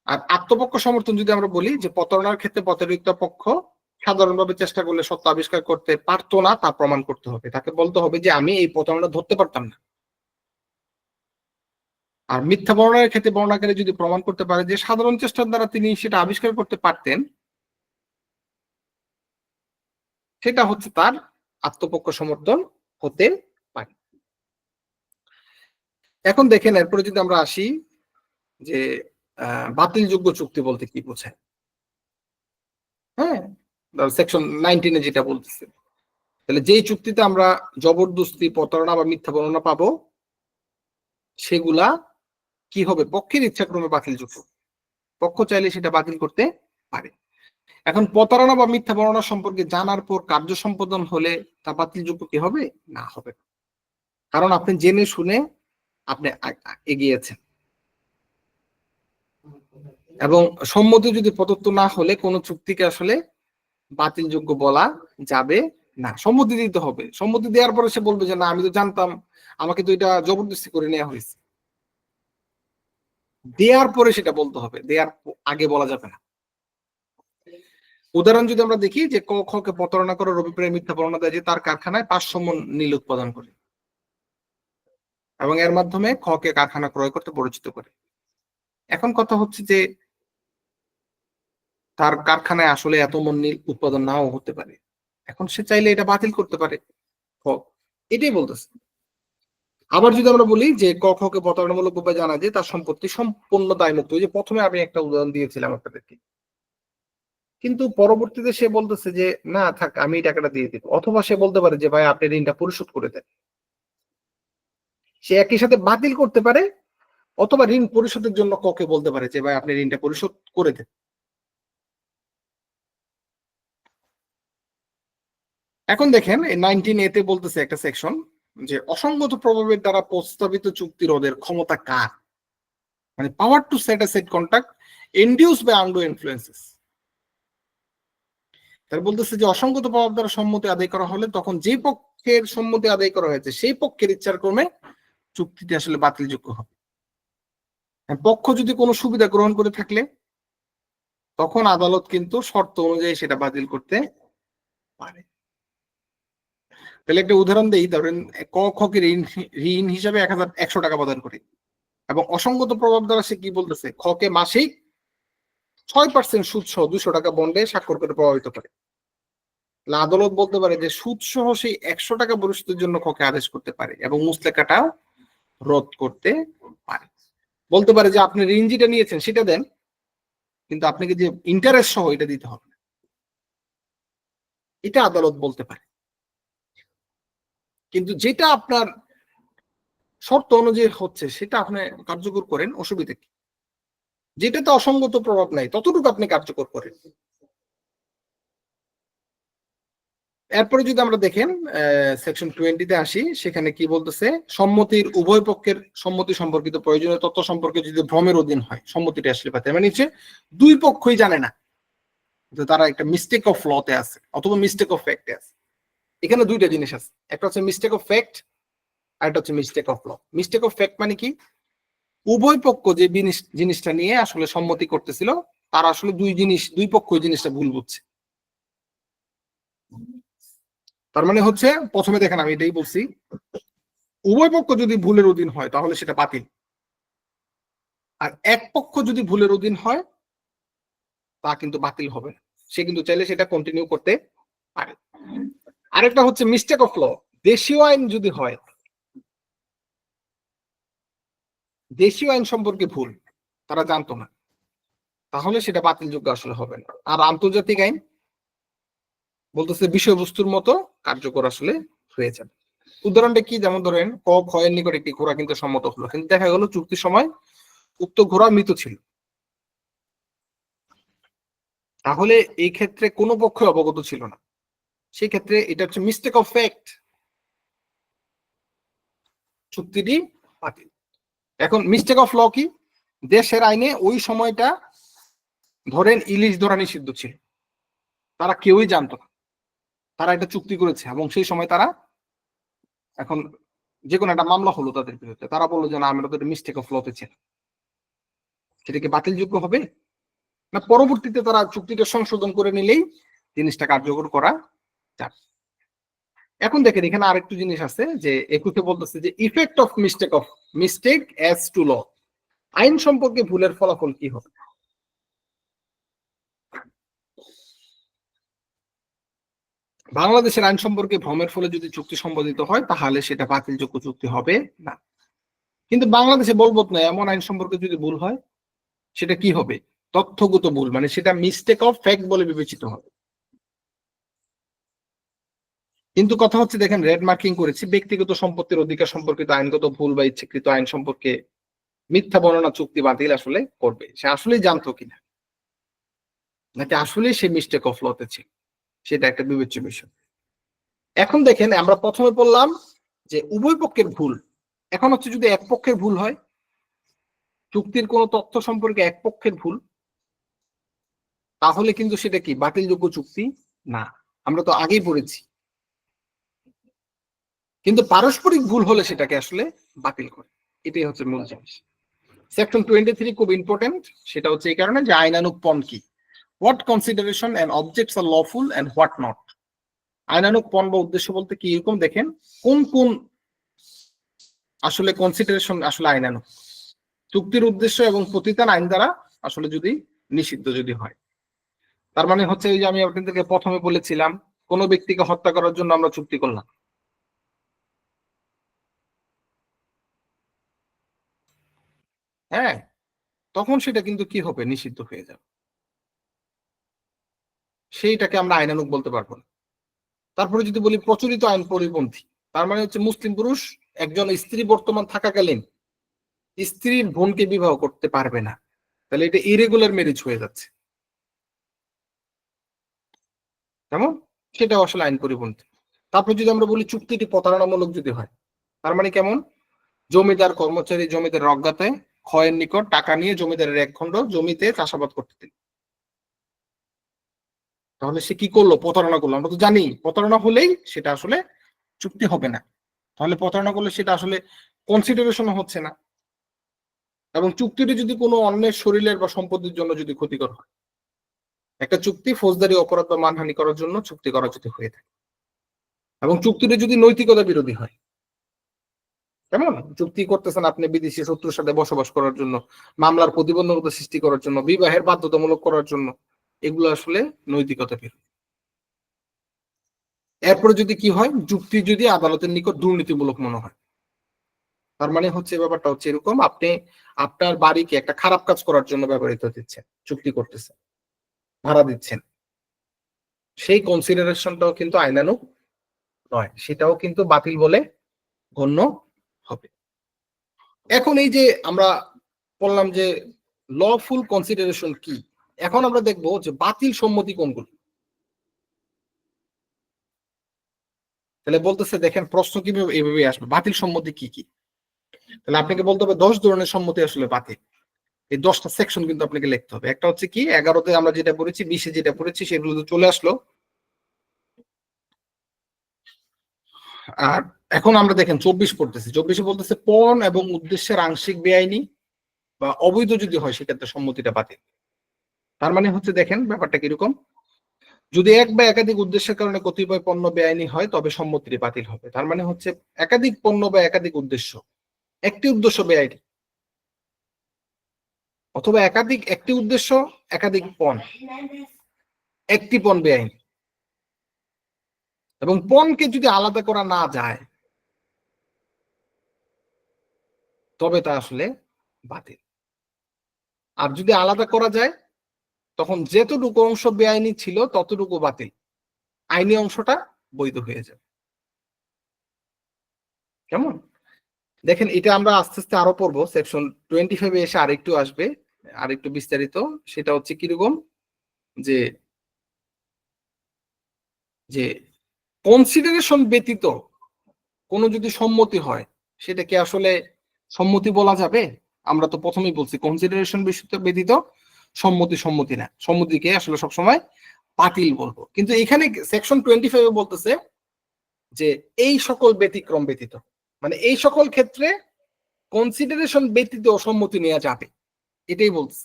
আর আত্মপক্ষ সমর্থন যদি আমরা বলি, যে প্রতারণার ক্ষেত্রে প্রতারিত পক্ষ সাধারণভাবে চেষ্টা করলে সত্য আবিষ্কার করতে পারতো না তা প্রমাণ করতে হবে, তাকে বলতে হবে যে আমি এই প্রতারণা ধরতে পারতাম না। আর মিথ্যা বর্ণনার ক্ষেত্রে বর্ণনাকারী যদি প্রমাণ করতে পারে যে সাধারণ চেষ্টার দ্বারা তিনি সেটা আবিষ্কার করতে পারতেন, সেটা হচ্ছে তার আত্মপক্ষ সমর্থন হতে পারে। এখন দেখেন, এরপরে যদি আমরা আসি যে বাতিলযোগ্য চুক্তি বলতে কি বোঝায়। হ্যাঁ, সেকশন 19 যেটা বলতেছে, তাহলে যেই চুক্তিতে আমরা জবরদস্তি, প্রতারণা বা মিথ্যা বর্ণনা পাবো, সেগুলা কি হবে? পক্ষের ইচ্ছাক্রমে বাতিলযোগ্য, পক্ষ চাইলে সেটা বাতিল করতে পারে। এখন প্রতারণা বা মিথ্যা বর্ণনা সম্পর্কে জানার পর কার্য সম্পাদন হলে তা বাতিলযোগ্য কি হবে? না হবে, কারণ আপনি জেনে শুনে আপনি এগিয়েছেন। এবং সম্মতি যদি প্রদত্ত না হলে কোনো চুক্তিকে আসলে বাতিলযোগ্য বলা যাবে না, সম্মতি দিতে হবে। সম্মতি দেওয়ার পরে সে বলবে যে না, আমি তো জানতাম, আমাকে তো এটা জবরদস্তি করে নেওয়া হয়েছে। দেওয়ার পরে সেটা বলতে হবে, দেওয়ার আগে বলা যাবে না। উদাহরণ যদি আমরা দেখি, যে ক খ কে প্রতারণা করে অভিপ্রায় মিথ্যা বর্ণনা দেয় যে তার কারখানায় 500 মণ নীল উৎপাদন করে এবং এর মাধ্যমে খ কে কারখানা ক্রয় করতে পরিচিত করে। এখন কথা হচ্ছে যে তার কারখানায় আসলে এত মণ নীল উৎপাদন নাও হতে পারে, এখন সে চাইলে এটা বাতিল করতে পারে। এটাই বলতেছে। আবার যদি আমরা বলি যে ক খ কে প্রতারণামূলক উপায় জানা যে তার সম্পত্তি সম্পূর্ণ দায়মুক্ত, ওই যে প্রথমে আমি একটা উদাহরণ দিয়েছিলাম আপনাদেরকে, কিন্তু পরবর্তীতে সে বলতেছে যে না থাক, আমি এই টাকাটা দিয়ে দিব, অথবা সে বলতে পারে যে ভাই আপনি ঋণটা পরিশোধ করে দেন। সে একই সাথে বাতিল করতে পারে, অথবা ঋণ পরিশোধের জন্য ককে বলতে পারে যে ভাই আপনি ঋণটা পরিশোধ করে দেন। এখন দেখেন, এই 19A তে বলতেছে একটা সেকশন, যে অসঙ্গত প্রভাবের দ্বারা প্রস্তাবিত চুক্তি রোধের ক্ষমতা কার, মানে power to set aside contract induce by undue influences. তার বলতেছে যে অসঙ্গত প্রভাব দ্বারা সম্মতি আদায় করা হলে তখন যে পক্ষের সম্মতি আদায় করা হয়েছে সেই পক্ষের ইচ্ছার ক্রমে চুক্তিটি আসলে বাতিলযোগ্য হবে। পক্ষ যদি কোনো সুবিধা গ্রহণ করে থাকলে তখন আদালত কিন্তু শর্ত অনুযায়ী সেটা বাতিল করতে পারে। তাহলে একটা উদাহরণ দেই, ধরেন ক খ কে ঋণ হিসাবে 1,100 টাকা প্রদান করে এবং অসঙ্গত প্রভাব দ্বারা সে কি বলতেছে, খ কে মাসিক 6% সুদ সহ 200 টাকা বন্ডে স্বাক্ষর করে প্রভাবিত করে। আদালত বলতে পারে যে সুদ সহ সেই 100 টাকা পরিশোধের জন্য খকে আদেশ করতে পারে এবং মুচলেকাটা রদ করতে পারে। বলতে পারে যে আপনি ঋণ যেটা নিয়েছেন সেটা দেন, কিন্তু আপনাকে যে ইন্টারেস্ট সহ এটা দিতে হবে না, এটা আদালত বলতে পারে। কিন্তু যেটা আপনার শর্ত অনুযায়ী হচ্ছে সেটা আপনি কার্যকর করেন, অসুবিধা কি? যেটাতে অসঙ্গত প্রভাব নাই ততটুকু আপনি কার্যকর করেন। এরপরে যদি আমরা দেখেন সেকশন 20 তে আসি, সেখানে কি বলতেছে, সম্মতির উভয় পক্ষের সম্মতি সম্পর্কিত প্রয়োজনীয় তথ্য সম্পর্কে যদি ভ্রমের অধীন হয় সম্মতিটা আসলে পাতে, মানে হচ্ছে দুই পক্ষই জানে না যে তারা একটা মিস্টেক অফ লতে আছে অথবা মিস্টেক অফ ফ্যাক্টে আছে। এখানে দুইটা জিনিস আছে, একটা হচ্ছে মিস্টেক অফ ফ্যাক্ট আর একটা হচ্ছে mistake of law. Mistake of fact মানে কি, উভয় পক্ষ যে জিনিসটা নিয়ে আসলে সম্মতি করতেছিল তারা আসলে দুই পক্ষ ওই জিনিসটা ভুল বুঝছে। তার মানে হচ্ছে, প্রথমে দেখেন আমি এটাই বলছি, উভয় পক্ষ যদি ভুলের অধীন হয় তাহলে সেটা বাতিল, আর এক পক্ষ যদি ভুলের অধীন হয় তা কিন্তু বাতিল হবে না, সে কিন্তু চাইলে সেটা কন্টিনিউ করতে পারে। আরেকটা হচ্ছে মিস্টেক অফ ল। দেশীয় আইন যদি হয়, দেশীয় আইন সম্পর্কে ভুল, তারা জানতো না, তাহলে সেটা বাতিলযোগ্য আসলে হবে না। আর আন্তর্জাতিক আইন বলতেছে বিষয়বস্তুর মতো কার্যকর আসলে হয়ে যাবে। উদাহরণটা কি, যেমন ধরেন ক ক্ষয়ের নিকট একটি ঘোড়া কিন্তু সম্মত হলো, কিন্তু দেখা গেল চুক্তির সময় উক্ত ঘোড়া মৃত ছিল, তাহলে এই ক্ষেত্রে কোনো পক্ষ অবগত ছিল না, সেই ক্ষেত্রে এটা হচ্ছে মিস্টেক অফ ফ্যাক্ট, চুক্তিটি বাতিল। এখন মিস্টেক অফ ল কি, দেশের আইনে ওই সময়টা ধরেন ইলিশ ধরা নিষিদ্ধ ছিল, তারা কেউই জানতো না, তারা এটা চুক্তি করেছে, এবং সেই সময় তারা এখন যে কোনো একটা মামলা হলো তাদের বিরুদ্ধে, তারা বললো যে না, আমরা তো মিস্টেক অফ লতে ছিল, সেটা কি বাতিলযোগ্য হবে না? পরবর্তীতে তারা চুক্তিটা সংশোধন করে নিলেই জিনিসটা কার্যকর করা যাবে। এখন দেখেন এখানে আরেকটু জিনিস আছে, যে একুশে বলতেছে যে effect of mistake as to law, আইন সম্পর্কে ভুলের ফলাফল কি হবে। বাংলাদেশের আইন সম্পর্কে ভ্রমের ফলে যদি চুক্তি সম্পাদিত হয়, তাহলে সেটা বাতিলযোগ্য চুক্তি হবে না। কিন্তু বাংলাদেশে বলবৎ নয় এমন আইন সম্পর্কে যদি ভুল হয়, সেটা কি হবে, তথ্যগত ভুল, মানে সেটা মিস্টেক অফ ফ্যাক্ট বলে বিবেচিত হবে। কিন্তু কথা হচ্ছে দেখেন, রেড মার্কিং করেছি, ব্যক্তিগত সম্পত্তির অধিকার সম্পর্কিত আইনগত ভুল বা ইচ্ছাকৃত আইন সম্পর্কে মিথ্যা বর্ণনা চুক্তি বাতিল আসলে করবে, সে আসলেই জানতো কিনা, নাকি আসলে সে মিস্টেক অফ লতে ছিল, সেটা একটা বিবেচ্য বিষয়। এখন দেখেন আমরা প্রথমে বললাম যে উভয় পক্ষের ভুল, এখন হচ্ছে যদি এক পক্ষের ভুল হয়, চুক্তির কোন তথ্য সম্পর্কে এক পক্ষের ভুল, তাহলে কিন্তু সেটা কি বাতিলযোগ্য চুক্তি না, আমরা তো আগেই পড়েছি। কিন্তু পারস্পরিক ভুল হলে সেটাকে আসলে বাতিল করে, এটাই হচ্ছে মূল জিনিস। সেকশন 23 খুব ইম্পর্টেন্ট, সেটা হচ্ছে এই কারণে যে আইনানুগ পণ কি, what consideration and objects are lawful and what not. আইনানুগ পণ বা উদ্দেশ্য বলতে কি, এরকম দেখেন কোন কোন আসলে কনসিডারেশন আসলে আইনানুগ, চুক্তির উদ্দেশ্য এবং প্রতিদান আইন দ্বারা আসলে যদি নিষিদ্ধ যদি হয়। তার মানে হচ্ছে ওই যে আমি আপনাদেরকে প্রথমে বলেছিলাম, কোন ব্যক্তিকে হত্যা করার জন্য আমরা চুক্তি করলাম, হ্যাঁ, তখন সেটা কিন্তু কি হবে, নিষিদ্ধ হয়ে যাবে, সেইটাকে আমরা আইনানুগ বলতে পারবো না। তারপরে যদি বলি প্রচলিত আইন পরিপন্থী, তার মানে হচ্ছে মুসলিম পুরুষ একজন স্ত্রী বর্তমান থাকাকালীন স্ত্রীর বোনকে বিবাহ করতে পারবে না, তাহলে এটা ইরেগুলার ম্যারেজ হয়ে যাচ্ছে, কেমন, সেটাও আসলে আইন পরিপন্থী। তারপর যদি আমরা বলি চুক্তিটি প্রতারণামূলক যদি হয়, তার মানে কেমন, জমিদার কর্মচারী জমিদারের অজ্ঞাতে ক্ষয়ের নিকট টাকা নিয়ে জমিদারের এক খণ্ড জমিতে চাষাবাদ করতে দিল, তাহলে সে কি করলো, প্রতারণা করলো। আমরা তো জানি প্রতারণা হলেই সেটা আসলে চুক্তি হবে না, তাহলে প্রতারণা করলে সেটা আসলে কনসিডারেশন হচ্ছে না। এবং চুক্তিটি যদি কোনো অন্যের শরীরের বা সম্পত্তির জন্য যদি ক্ষতিকর হয়, একটা চুক্তি ফৌজদারি অপরাধ বা মানহানি করার জন্য চুক্তি করা যদি হয়ে থাকে, এবং চুক্তিটি যদি নৈতিকতা বিরোধী হয়, কেমন, চুক্তি করতেছেন আপনি বিদেশি শত্রুর সাথে বসবাস করার জন্য, মামলার প্রতিবন্ধকতা সৃষ্টি করার জন্য, বিবাহের বাধ্যতামূলক করার জন্য, এগুলো আসলে নৈতিকতা বিরোধী। এরপরে যদি কি হয়, চুক্তি যদি আদালতের নিকট দুর্নীতিমূলক মনে হয়, তার মানে হচ্ছে ব্যাপারটা হচ্ছে এরকম, আপনি আপনার বাড়িকে একটা খারাপ কাজ করার জন্য ব্যবহৃত দিচ্ছেন, চুক্তি করতেছেন, ভাড়া দিচ্ছেন, সেই কনসিডারেশনটাও কিন্তু আইনানুগ নয়, সেটাও কিন্তু বাতিল বলে গণ্য হবে। এখন এই যে আমরা বললাম যে লফুল কনসিডারেশন কি, এখন আমরা দেখবো যে বাতিল সম্মতি কোনগুলো। তাহলে বলতেছে দেখেন প্রশ্ন কিভাবে এভাবে আসবে, বাতিল সম্মতি কি কি, তাহলে আপনাকে বলতে হবে 10 ধরনের সম্মতি আসলে বাতিল। এই 10টা সেকশন কিন্তু আপনাকে লিখতে হবে। একটা হচ্ছে কি 11তে আমরা যেটা পড়েছি, 20-এ যেটা পড়েছি সেগুলো তো চলে আসলো। আর এখন আমরা দেখেন 24 পড়তেছি, 24-এ বলতেছে পণ এবং উদ্দেশ্যের আংশিক বেআইনি বা অবৈধ যদি হয় সেক্ষেত্রে সম্মতিটা বাতিল। তার মানে হচ্ছে দেখেন ব্যাপারটা কিরকম, যদি এক বা একাধিক উদ্দেশ্যের কারণে কতিপয় পণ্য বেআইনি হয় তবে সম্মতিটি বাতিল হবে। তার মানে হচ্ছে একাধিক পণ্য বা একাধিক উদ্দেশ্য, একটি উদ্দেশ্য বেআইনি, অথবা একটি উদ্দেশ্য একাধিক পণ, একটি পণ বেআইনি, এবং পণকে যদি আলাদা করা না যায় তবে তা আসলে বাতিল। আর যদি আলাদা করা যায় তখন যেতটুকু অংশ বেআইনি ছিল ততটুকু বাতিল, আইনি অংশটা বৈধ হয়ে যাবে। কেমন? দেখেন, এটা আমরা আস্তে আস্তে আরো পড়বো, সেকশন 25 এসে আরেকটু আসবে, আরেকটু বিস্তারিত। সেটা হচ্ছে কিরকম, যে যে কনসিডারেশন ব্যতীত কোনো যদি সম্মতি হয় সেটাকে আসলে সম্মতি বলা যাবে? আমরা তো প্রথমেই বলছি কনসিডারেশন ব্যতীত সম্মতি না, সম্মতিকে আসলে সবসময় বাতিল বলবো। কিন্তু এখানে সেকশন 25 বলতেছে যে এই সকল ব্যতিক্রম ব্যতীত, মানে এই সকল ক্ষেত্রে কনসিডারেশন ব্যতীত সম্মতি নেওয়া যাবে, এটাই বলছে।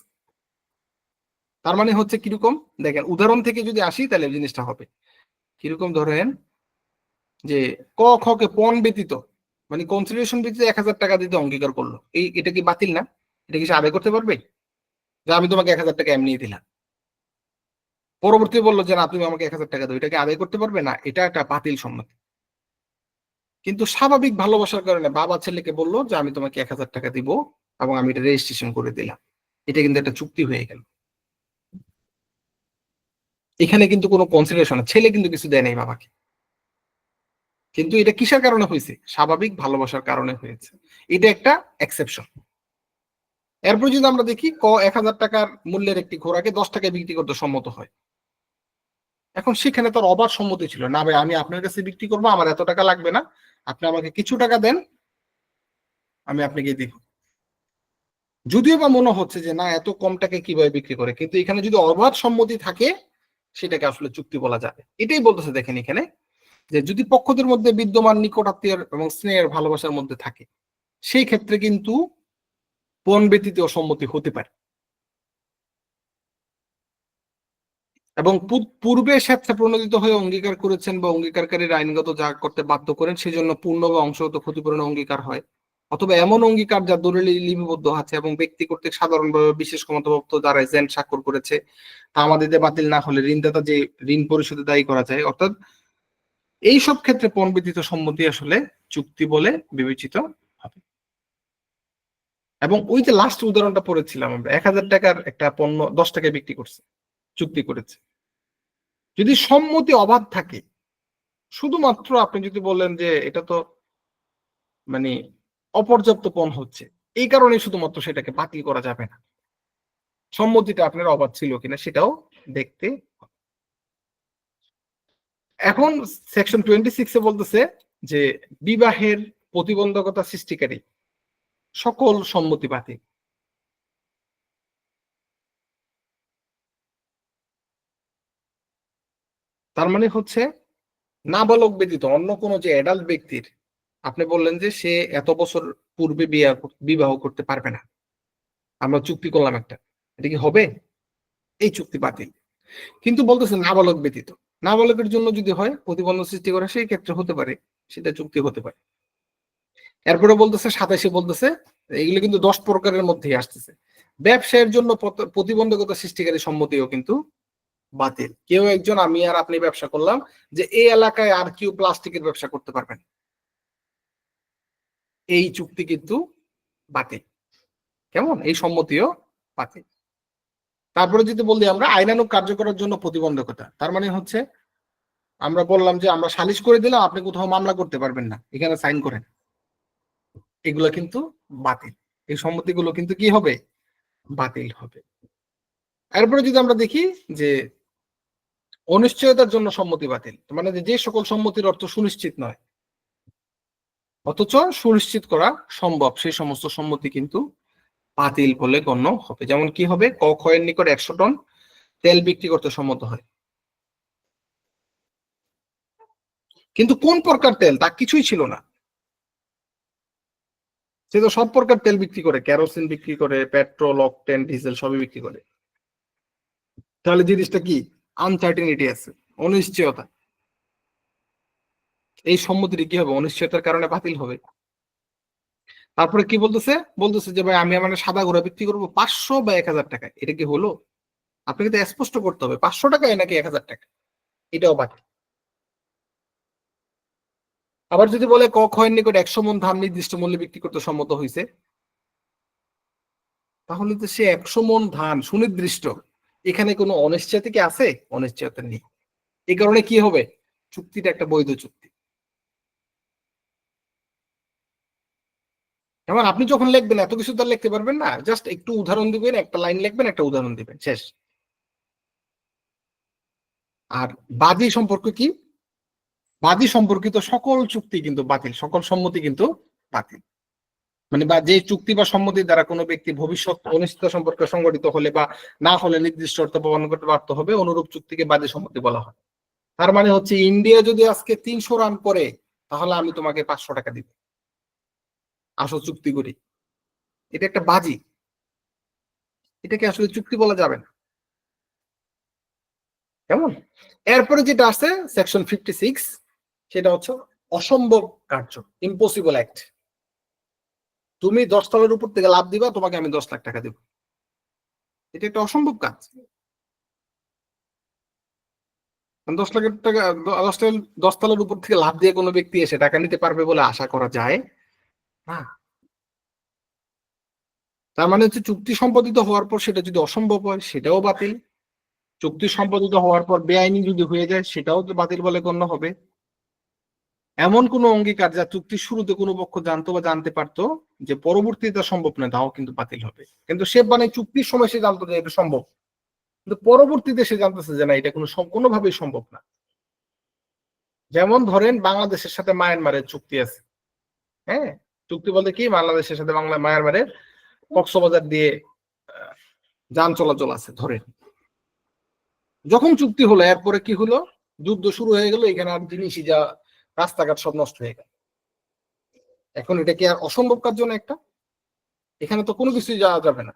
তার মানে হচ্ছে কিরকম, দেখেন উদাহরণ থেকে যদি আসি তাহলে জিনিসটা হবে কিরকম। ধরেন যে ক খ কে পণ ব্যতীত, মানে কনসিডারেশন ব্যতীত 1000 টাকা দিতে অঙ্গীকার করলো, এটা কি বাতিল না? এটা কি সে আদায় করতে পারবে? যে আমি তোমাকে 1000 টাকা এমনি দিলাম, পরবর্তী বললো যে না তুমি আমাকে 1000 টাকা দাও, এটাকে আদায় করতে পারবে না? এটা একটা বাতিল সম্মতি। কিন্তু স্বাভাবিক ভালোবাসার কারণে বাবা ছেলেকে বললো যে আমি তোমাকে 1000 টাকা দিব এবং আমি এটা রেজিস্ট্রেশন করে দিলাম, এটা কিন্তু একটা চুক্তি হয়ে গেল। এখানে কিন্তু কোনো কনসিডারেশন, ছেলে কিন্তু কিছু দেয় নাই বাবাকে, কিন্তু এটা কিসের কারণে হয়েছে? স্বাভাবিক ভালোবাসার কারণে হয়েছে। এটা একটা এক্সেপশন। এরপর যদি আমরা দেখি, ক 1000 টাকার মূল্যের একটি ঘোড়াকে 10 টাকায় বিক্রি করতে সম্মত হয়। এখন সেখানে তার অবাধ সম্মতি ছিল, না ভাই আমি আপনার কাছে বিক্রি করবো, আমার এত টাকা লাগবে না, আপনি আমাকে কিছু টাকা দেন, আমি আপনাকে দিব। যদিও বা মনে হচ্ছে যে না এত কম টাকায় কিভাবে বিক্রি করে, কিন্তু এখানে যদি অবাধ সম্মতি থাকে সেটাকে আসলে চুক্তি বলা যাবে। এটাই বলতেছে দেখেন এখানে, যে যদি পক্ষদের মধ্যে বিদ্যমান নিকটাত্মীয় এবং স্নেহের ভালোবাসার মধ্যে থাকে সেই ক্ষেত্রে কিন্তু পণ ব্যতীত সম্মতি হতে পারে। এবং পূর্বে স্বেচ্ছা প্রণোদিত হয়ে অঙ্গীকার করেছেন বা অঙ্গীকারকারীর আইনগত যা করতে বাধ্য করেন সেজন্য পূর্ণ বা অংশগত ক্ষতিপূরণ অঙ্গীকার হয়, অথবা এমন অঙ্গীকার যা দলিলে লিপিবদ্ধ আছে এবং ব্যক্তি কর্তৃক সাধারণভাবে বিশেষ ক্ষমতাপ্রাপ্ত যারা এজেন্ট স্বাক্ষর করেছে তা আমাদের বাতিল না হলে ঋণদাতা যে ঋণ পরিশোধে দায়ী করা যায়। অর্থাৎ এইসব ক্ষেত্রে পণ ব্যতীত সম্মতি আসলে চুক্তি বলে বিবেচিত হবে। এবং ওই যে লাস্ট উদাহরণটা পড়েছিলাম আমরা, 1000 টাকার একটা পণ্য 10 টাকায় বিক্রি করছে, চুক্তি করেছে, যদি সম্মতি অবাধ থাকে, শুধুমাত্র আপনি যদি বলেন যে এটা তো মানে অপর্যাপ্ত পণ হচ্ছে, এই কারণে শুধুমাত্র সেটাকে বাতিল করা যাবে না, সম্মতিটা আপনার অবাধ ছিল কিনা সেটাও দেখতে। এখন সেকশন 26 বলতেছে যে বিবাহের প্রতিবন্ধকতা সৃষ্টিকারী সকল সম্মতি বাতিল। তার মানে হচ্ছে নাবালক ব্যতীত অন্য কোনো যে অ্যাডাল্ট ব্যক্তির, আপনি বললেন যে সে এত বছর পূর্বে বিবাহ করতে পারবে না, আমরা চুক্তি করলাম একটা, এটা কি হবে? এই চুক্তি বাতিল। কিন্তু বলতেছে নাবালক ব্যতীত, নাবালকের জন্য যদি হয় প্রতিবন্ধক সৃষ্টি করে সেই ক্ষেত্রে হতে পারে, সেটা চুক্তি হতে পারে। এরপরে বলতেছে 27 বলতেছে এগুলো কিন্তু 10 প্রকারের মধ্যেই আসতেছে। ব্যবসায়ের জন্য প্রতিবন্ধকতা সৃষ্টিকারী সম্মতিও কিন্তু বাতিল। কেউ একজন, আমি আর আপনি ব্যবসা করলাম যে এই এলাকায় আর কেউ প্লাস্টিকের ব্যবসা করতে পারবেন, এই চুক্তি কিন্তু বাতিল। কেমন? এই সম্মতিও বাতিল। তারপরে যদি বলি আমরা আইনানুগ কার্যকরের জন্য প্রতিবন্ধকতা, তার মানে হচ্ছে আমরা বললাম যে আমরা সালিশ করে দিলাম, আপনি কোথাও মামলা করতে পারবেন না, এখানে সাইন করেন, এগুলো কিন্তু বাতিল। এই সম্মতিগুলো কিন্তু কি হবে? বাতিল হবে। এরপরে যদি আমরা দেখি যে অনিশ্চয়তার জন্য সম্মতি বাতিল, মানে যে সকল সম্মতির অর্থ সুনিশ্চিত নয় অথচ সুনিশ্চিত করা সম্ভব সেই সমস্ত সম্মতি কিন্তু বাতিল বলে গণ্য হবে। যেমন কি হবে? ক খ এর নিকট 100 টন তেল বিক্রি করতে সম্মত হয়, কিন্তু কোন প্রকার তেল তা কিছুই ছিল না, সে তো সব প্রকার তেল বিক্রি করে, কেরোসিন বিক্রি করে, পেট্রোল, অকটেন, ডিজেল সবই বিক্রি করে। তাহলে জিনিসটা কি? আনসার্টেনিটি আছে, অনিশ্চয়তা। এই সম্মতিটি কি হবে? অনিশ্চয়তার কারণে বাতিল হবে। তারপরে কি বলতেছে, বলতেছে যে ভাই আমি আমার সাদা ঘোড়া বিক্রি করবো 500 বা 1000 টাকায়। এটা কি হলো? আপনাকে তো স্পষ্ট করতে হবে 500 টাকায় নাকি 1000 টাকা, এটাও বাকি। আবার যদি বলে ক খয়ের নিকট 100 মণ ধান নির্দিষ্ট মূল্যে বিক্রি করতে সম্মত হয়েছে, তাহলে তো সে 100 মণ ধান সুনির্দিষ্ট, এখানে কোনো অনিশ্চয়তা কি আছে? অনিশ্চয়তা নেই। এই কারণে কি হবে, চুক্তিটা একটা বৈধ চুক্তি। যেমন আপনি যখন লিখবেন এত কিছু তো লিখতে পারবেন না, জাস্ট একটু উদাহরণ দিবেন, একটা লাইন লিখবেন, একটা উদাহরণ দিবেন, শেষ। আর বাদী সম্পর্ক কি? বাদী সম্পর্কিত সকল চুক্তি কিন্তু বাতিল, সকল সম্মতি কিন্তু বাতিল। মানে বা যে চুক্তি বা সম্মতির দ্বারা কোনো ব্যক্তি ভবিষ্যৎ অনিশ্চিত সম্পর্কে সংগঠিত হলে বা না হলে নির্দিষ্ট অর্থ প্রমাণ করতে ব্যর্থ হবে, অনুরূপ চুক্তিকে বাদী সম্মতি বলা হয়। তার মানে হচ্ছে ইন্ডিয়া যদি আজকে 300 রান করে, তাহলে আমি তোমাকে 500 টাকা দিব, আসো চুক্তি করি। এটা একটা বাজি, এটাকে আসলে চুক্তি বলা যাবে না। কেমন? এরপরে যেটা আছে সেকশন 56, সেটা হচ্ছে অসম্ভব কার্য, ইম্পসিবল অ্যাক্ট। তুমি 10 তলার উপর থেকে লাভ দিবা, তোমাকে আমি 10 লাখ টাকা দেব, এটা একটা অসম্ভব কাজ। 10 লাখের টাকা, 10 তলার উপর থেকে লাভ দিয়ে কোনো ব্যক্তি এসে টাকা নিতে পারবে বলে আশা করা যায় না। তার মানে হচ্ছে চুক্তি সম্পাদিত হওয়ার পর সেটা যদি অসম্ভব হয়, সেটাও বাতিল। চুক্তি সম্পাদিত হওয়ার পর বেআইনি যদি হয়ে যায়, সেটাও তো বাতিল বলে গণ্য হবে। এমন কোন অঙ্গীকার যা চুক্তির শুরুতে কোনো পক্ষ জানতো বা জানতে পারতো যে পরবর্তীতে তা সম্ভব নয়, তাও কিন্তু বাতিল হবে। কিন্তু সে মানে চুক্তির সময় সে জানতো যে এটা সম্ভব, কিন্তু পরবর্তীতে সে জানতেছে যে না, এটা কোনোভাবেই সম্ভব না। যেমন ধরেন বাংলাদেশের সাথে মায়ানমারের চুক্তি আছে। হ্যাঁ, চুক্তি বলতে কি, বাংলাদেশের সাথে মায়ানমারের কক্সবাজার দিয়ে যান চলাচল আছে ধরেন। যখন চুক্তি হলো, এরপরে কি হলো, যুদ্ধ শুরু হয়ে গেল, এখানে আর জিনিসই যা, রাস্তাঘাট সব নষ্ট হয়ে গেল। এখন এটা কি আর অসম্ভব কাজ না একটা? এখানে তো কোনো কিছুই যাওয়া যাবে না,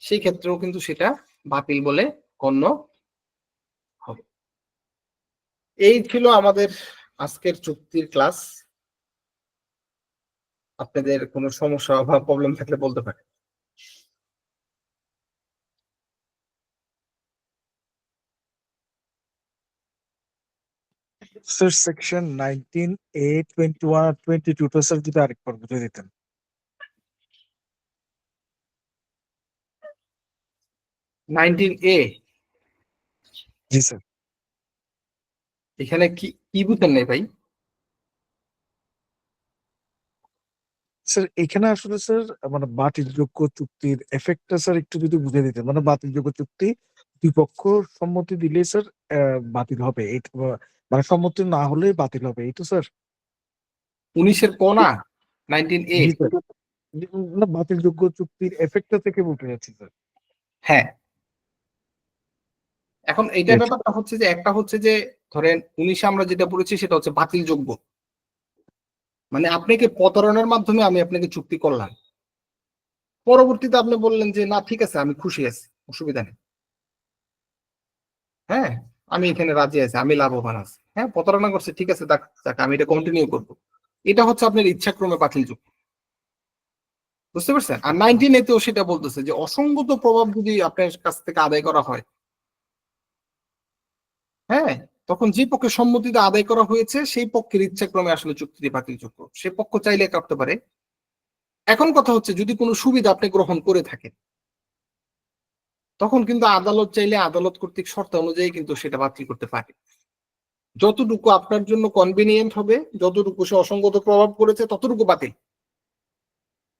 সেই ক্ষেত্রেও কিন্তু সেটা বাতিল বলে গণ্য হবে। এই ছিল আমাদের আজকের চুক্তির ক্লাস। আপনাদের কোনো সমস্যা বা প্রবলেম থাকলে বলতে পারেন। স্যার সেকশন 19A 21 আর 22 টা স্যার যদি আরেকবার বুঝে দিতেন। 19A, জি স্যার। এখানে কি কি বুঝেন নাই ভাই? স্যার এখানে আসলে স্যার মানে বাতিলযোগ্য চুক্তির এফেক্টটা স্যার একটু যদি বুঝে দিতেন। মানে বাতিলযোগ্য চুক্তি দুই পক্ষ সম্মতি দিলে স্যার বাতিল হবে, মানে সম্মতি না হলে বাতিল হবে, এই তো স্যার? 19-এর কোনা 19A। জি স্যার। না, বাতিলযোগ্য চুক্তির এফেক্টটা থেকে উঠে যাচ্ছে স্যার। হ্যাঁ, এখন এইটার ব্যাপারটা হচ্ছে যে, একটা হচ্ছে যে ধরেন 19-এ আমরা যেটা পড়েছি সেটা হচ্ছে বাতিলযোগ্য, মানে আপনাকে প্রতারণার মাধ্যমে আমি আপনাকে চুক্তি করলাম, পরবর্তীতে আপনি বললেন যে না ঠিক আছে, আমি খুশি আছি, অসুবিধা নেই, হ্যাঁ আমি এখানে রাজি আছি, আমি লাভবান আছি, হ্যাঁ প্রতারণা করছে, ঠিক আছে, যাক আমি এটা কন্টিনিউ করবো। এটা হচ্ছে আপনার ইচ্ছাক্রমে বাতিলযোগ্য, বুঝতে পারছেন? আর 19-এতেও সেটা বলতেছে যে অসঙ্গত প্রভাব যদি আপনার কাছ থেকে আদায় করা হয়, হ্যাঁ, তখন যে পক্ষের সম্মতিতে আদায় করা হয়েছে সেই পক্ষের ইচ্ছাক্রমে আসলে চুক্তিটি বাতিলযোগ্য, সে পক্ষ চাইলে করতে পারে। এখন কথা হচ্ছে যদি কোনো সুবিধা আপনি গ্রহণ করে থাকেন, তখন কিন্তু আদালত চাইলে আদালত কর্তৃক শর্ত অনুযায়ী কিন্তু সেটা বাতিল করতে পারে। যতটুকু আপনার জন্য কনভিনিয়েন্ট হবে, যতটুকু সে অসঙ্গত প্রভাব করেছে ততটুকু বাতিল,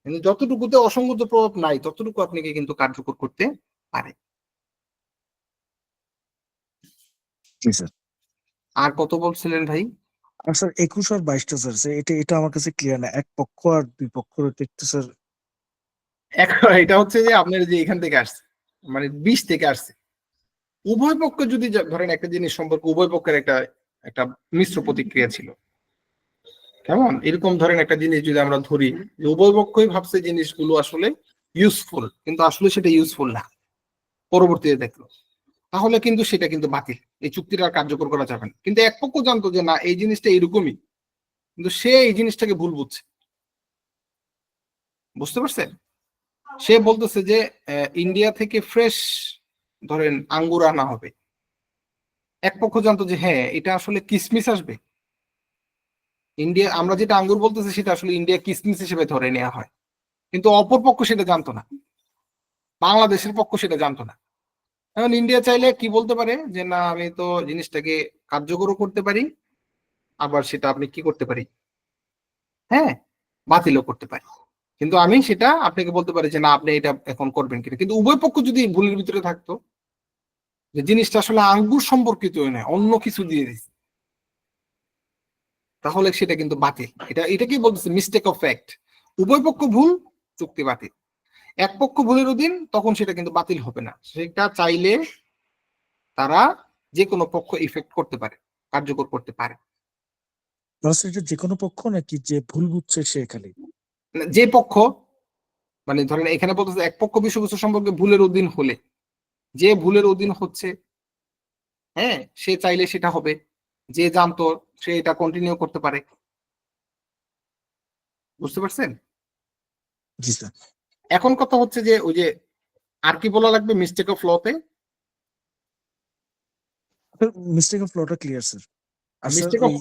কিন্তু যতটুকুতে অসঙ্গত প্রভাব নাই ততটুকু আপনাকে কিন্তু কার্যকর করতে পারে। জি স্যার। আর কত বলছিলেন ভাই? আর স্যার 21 আর 22 টা স্যার, এটা আমার কাছে ক্লিয়ার না, এক পক্ষ আর দুই পক্ষের একটু স্যার। এটা হচ্ছে যে আপনার যে এখান থেকে আসছে, মানে 20 থেকে আসছে, উভয় পক্ষ যদি ধরেন একটা জিনিস সম্পর্কে উভয় পক্ষের একটা একটা মিশ্র প্রতিক্রিয়া ছিল, কেমন এরকম ধরেন একটা জিনিস যদি আমরা ধরি যে উভয় পক্ষই ভাবছে জিনিসগুলো আসলে ইউজফুল, কিন্তু আসলে সেটা ইউজফুল না, পরবর্তীতে দেখলো, তাহলে কিন্তু সেটা কিন্তু বাতিল, এই চুক্তিটা আর কার্যকর করা যাবে না। কিন্তু এক পক্ষ জানতো যে না, এই জিনিসটা এরকমই, কিন্তু সে এই জিনিসটাকে ভুল বুঝছে, বুঝতে পারছেন? সে বলতেছে যে ইন্ডিয়া থেকে ফ্রেশ ধরেন আঙ্গুর আনা হবে। এক পক্ষ জানতো যে হ্যাঁ এটা আসলে কিসমিস আসবে, ইন্ডিয়া আমরা যেটা আঙ্গুর বলতেছি সেটা আসলে ইন্ডিয়া কিসমিস হিসেবে ধরে নেওয়া হয়, কিন্তু অপর পক্ষ সেটা জানতো না, বাংলাদেশের পক্ষ সেটা জানতো না। এখন ইন্ডিয়া চাইলে কি বলতে পারে যে না আমি তো জিনিসটাকে কার্যকরও করতে পারি, আবার সেটা আপনি কি করতে পারি, হ্যাঁ বাতিলও করতে পারি, কিন্তু আমি সেটা আপনাকে বলতে পারি যে না আপনি এটা এখন করবেন কিনা। কিন্তু উভয় পক্ষ যদি ভুলের ভিতরে থাকতো যে জিনিসটা আসলে আঙ্গুর সম্পর্কিত নয় অন্য কিছু দিয়ে দিচ্ছে, তাহলে সেটা কিন্তু বাতিল। এটাকেই বলতেছে মিস্টেক অফ ফ্যাক্ট। উভয় পক্ষ ভুল, চুক্তি বাতিল। এক পক্ষ ভুলের অধীন, তখন সেটা কিন্তু বাতিল হবে না, সেটা চাইলে তারা যে কোনো পক্ষ ইফেক্ট করতে পারে, কার্যকর করতে পারে। তাহলে স্যার এটা যে কোনো পক্ষ নাকি যে ভুল বুঝছে সে খালি? যে পক্ষ, মানে ধরেন এখানে বলতেছে এক পক্ষ বিষয়বস্তু সম্পর্কে ভুলের অধীন হলে, যে ভুলের অধীন হচ্ছে হ্যাঁ সে চাইলে সেটা হবে, যে জানতো সে এটা কন্টিনিউ করতে পারে। বুঝতে পারছেন? জি স্যার। এখন কথা হচ্ছে যে ওই যে আর কি বলা লাগবে মিস্টেক অফ লতে? মিস্টেক অফ লটা ক্লিয়ার স্যার। আর স্যার মিস্টেক অফ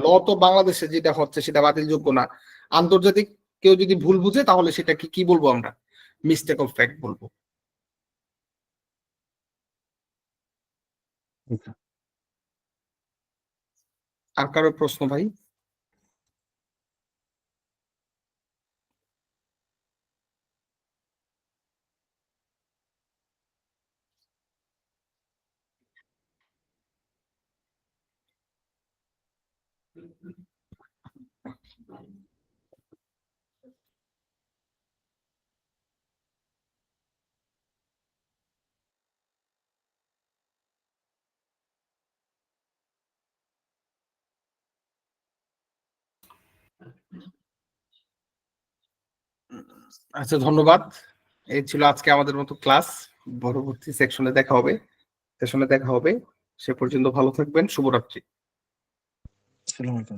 ল তো বাংলাদেশে যেটা হচ্ছে সেটা বাতিলযোগ্য না, আন্তর্জাতিক কেউ যদি ভুল বুঝে তাহলে সেটা কি বলবো আমরা? মিস্টেক অফ ফ্যাক্ট বলবো। আর কারো প্রশ্ন ভাই? আচ্ছা ধন্যবাদ, এই ছিল আজকে আমাদের মতো ক্লাস। পরবর্তী সেশনে দেখা হবে। সে পর্যন্ত ভালো থাকবেন, শুভরাত্রি। আসসালামু আলাইকুম।